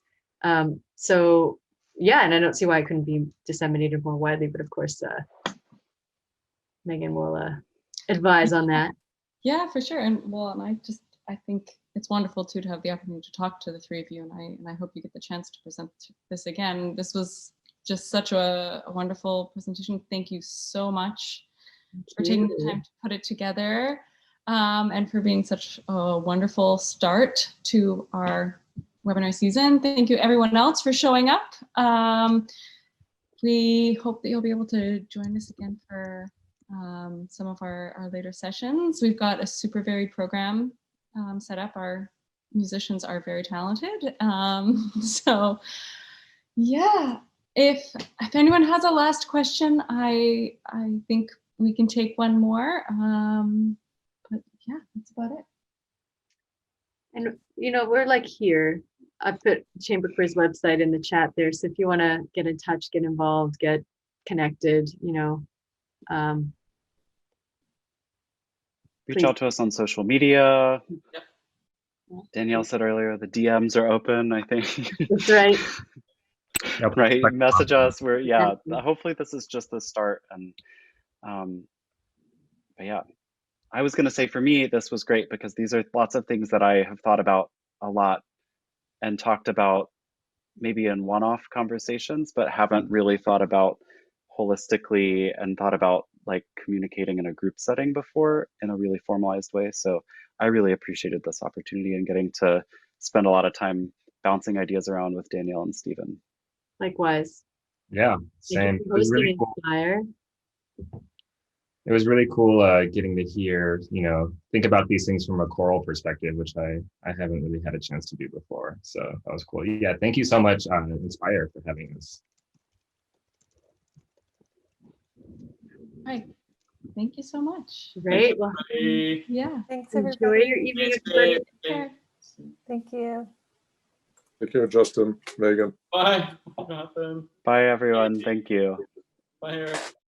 A: So yeah, and I don't see why it couldn't be disseminated more widely, but of course Megan will advise on that.
E: Yeah, for sure. And I think it's wonderful too to have the opportunity to talk to the three of you, and I hope you get the chance to present this again. This was just such a wonderful presentation. Thank you so much for taking the time to put it together, and for being such a wonderful start to our webinar season. Thank you everyone else for showing up. We hope that you'll be able to join us again for some of our later sessions. We've got a super varied program set up. Our musicians are very talented. So yeah, if anyone has a last question, I think we can take one more. But yeah, that's about it.
A: And we're here. I put Chamber Queer's website in the chat there, so if you want to get in touch, get involved, get connected,
C: reach out to us on social media.
E: Yep.
C: Danielle said earlier, the DMs are open, I think.
A: That's right.
C: Right, message us. Hopefully this is just the start. And but yeah, I was going to say, for me, this was great because these are lots of things that I have thought about a lot and talked about maybe in one-off conversations, but haven't really thought about holistically and thought about like communicating in a group setting before in a really formalized way. So I really appreciated this opportunity and getting to spend a lot of time bouncing ideas around with Danielle and Stephen.
A: Likewise.
B: Yeah, same.
A: Thank you for hosting Inspire.
B: It was really cool getting to hear, think about these things from a choral perspective, which I haven't really had a chance to do before. So that was cool. Yeah, thank you so much, Inspire, for having us.
E: Right. Thank you so much.
A: Great. Well,
E: yeah.
I: Thanks,
A: enjoy
I: everybody.
A: your evening. Everybody.
I: Thank you.
G: Take care, Justin, Megan.
J: Bye. Nothing.
C: Bye, everyone. Thank you.
J: Bye, Eric.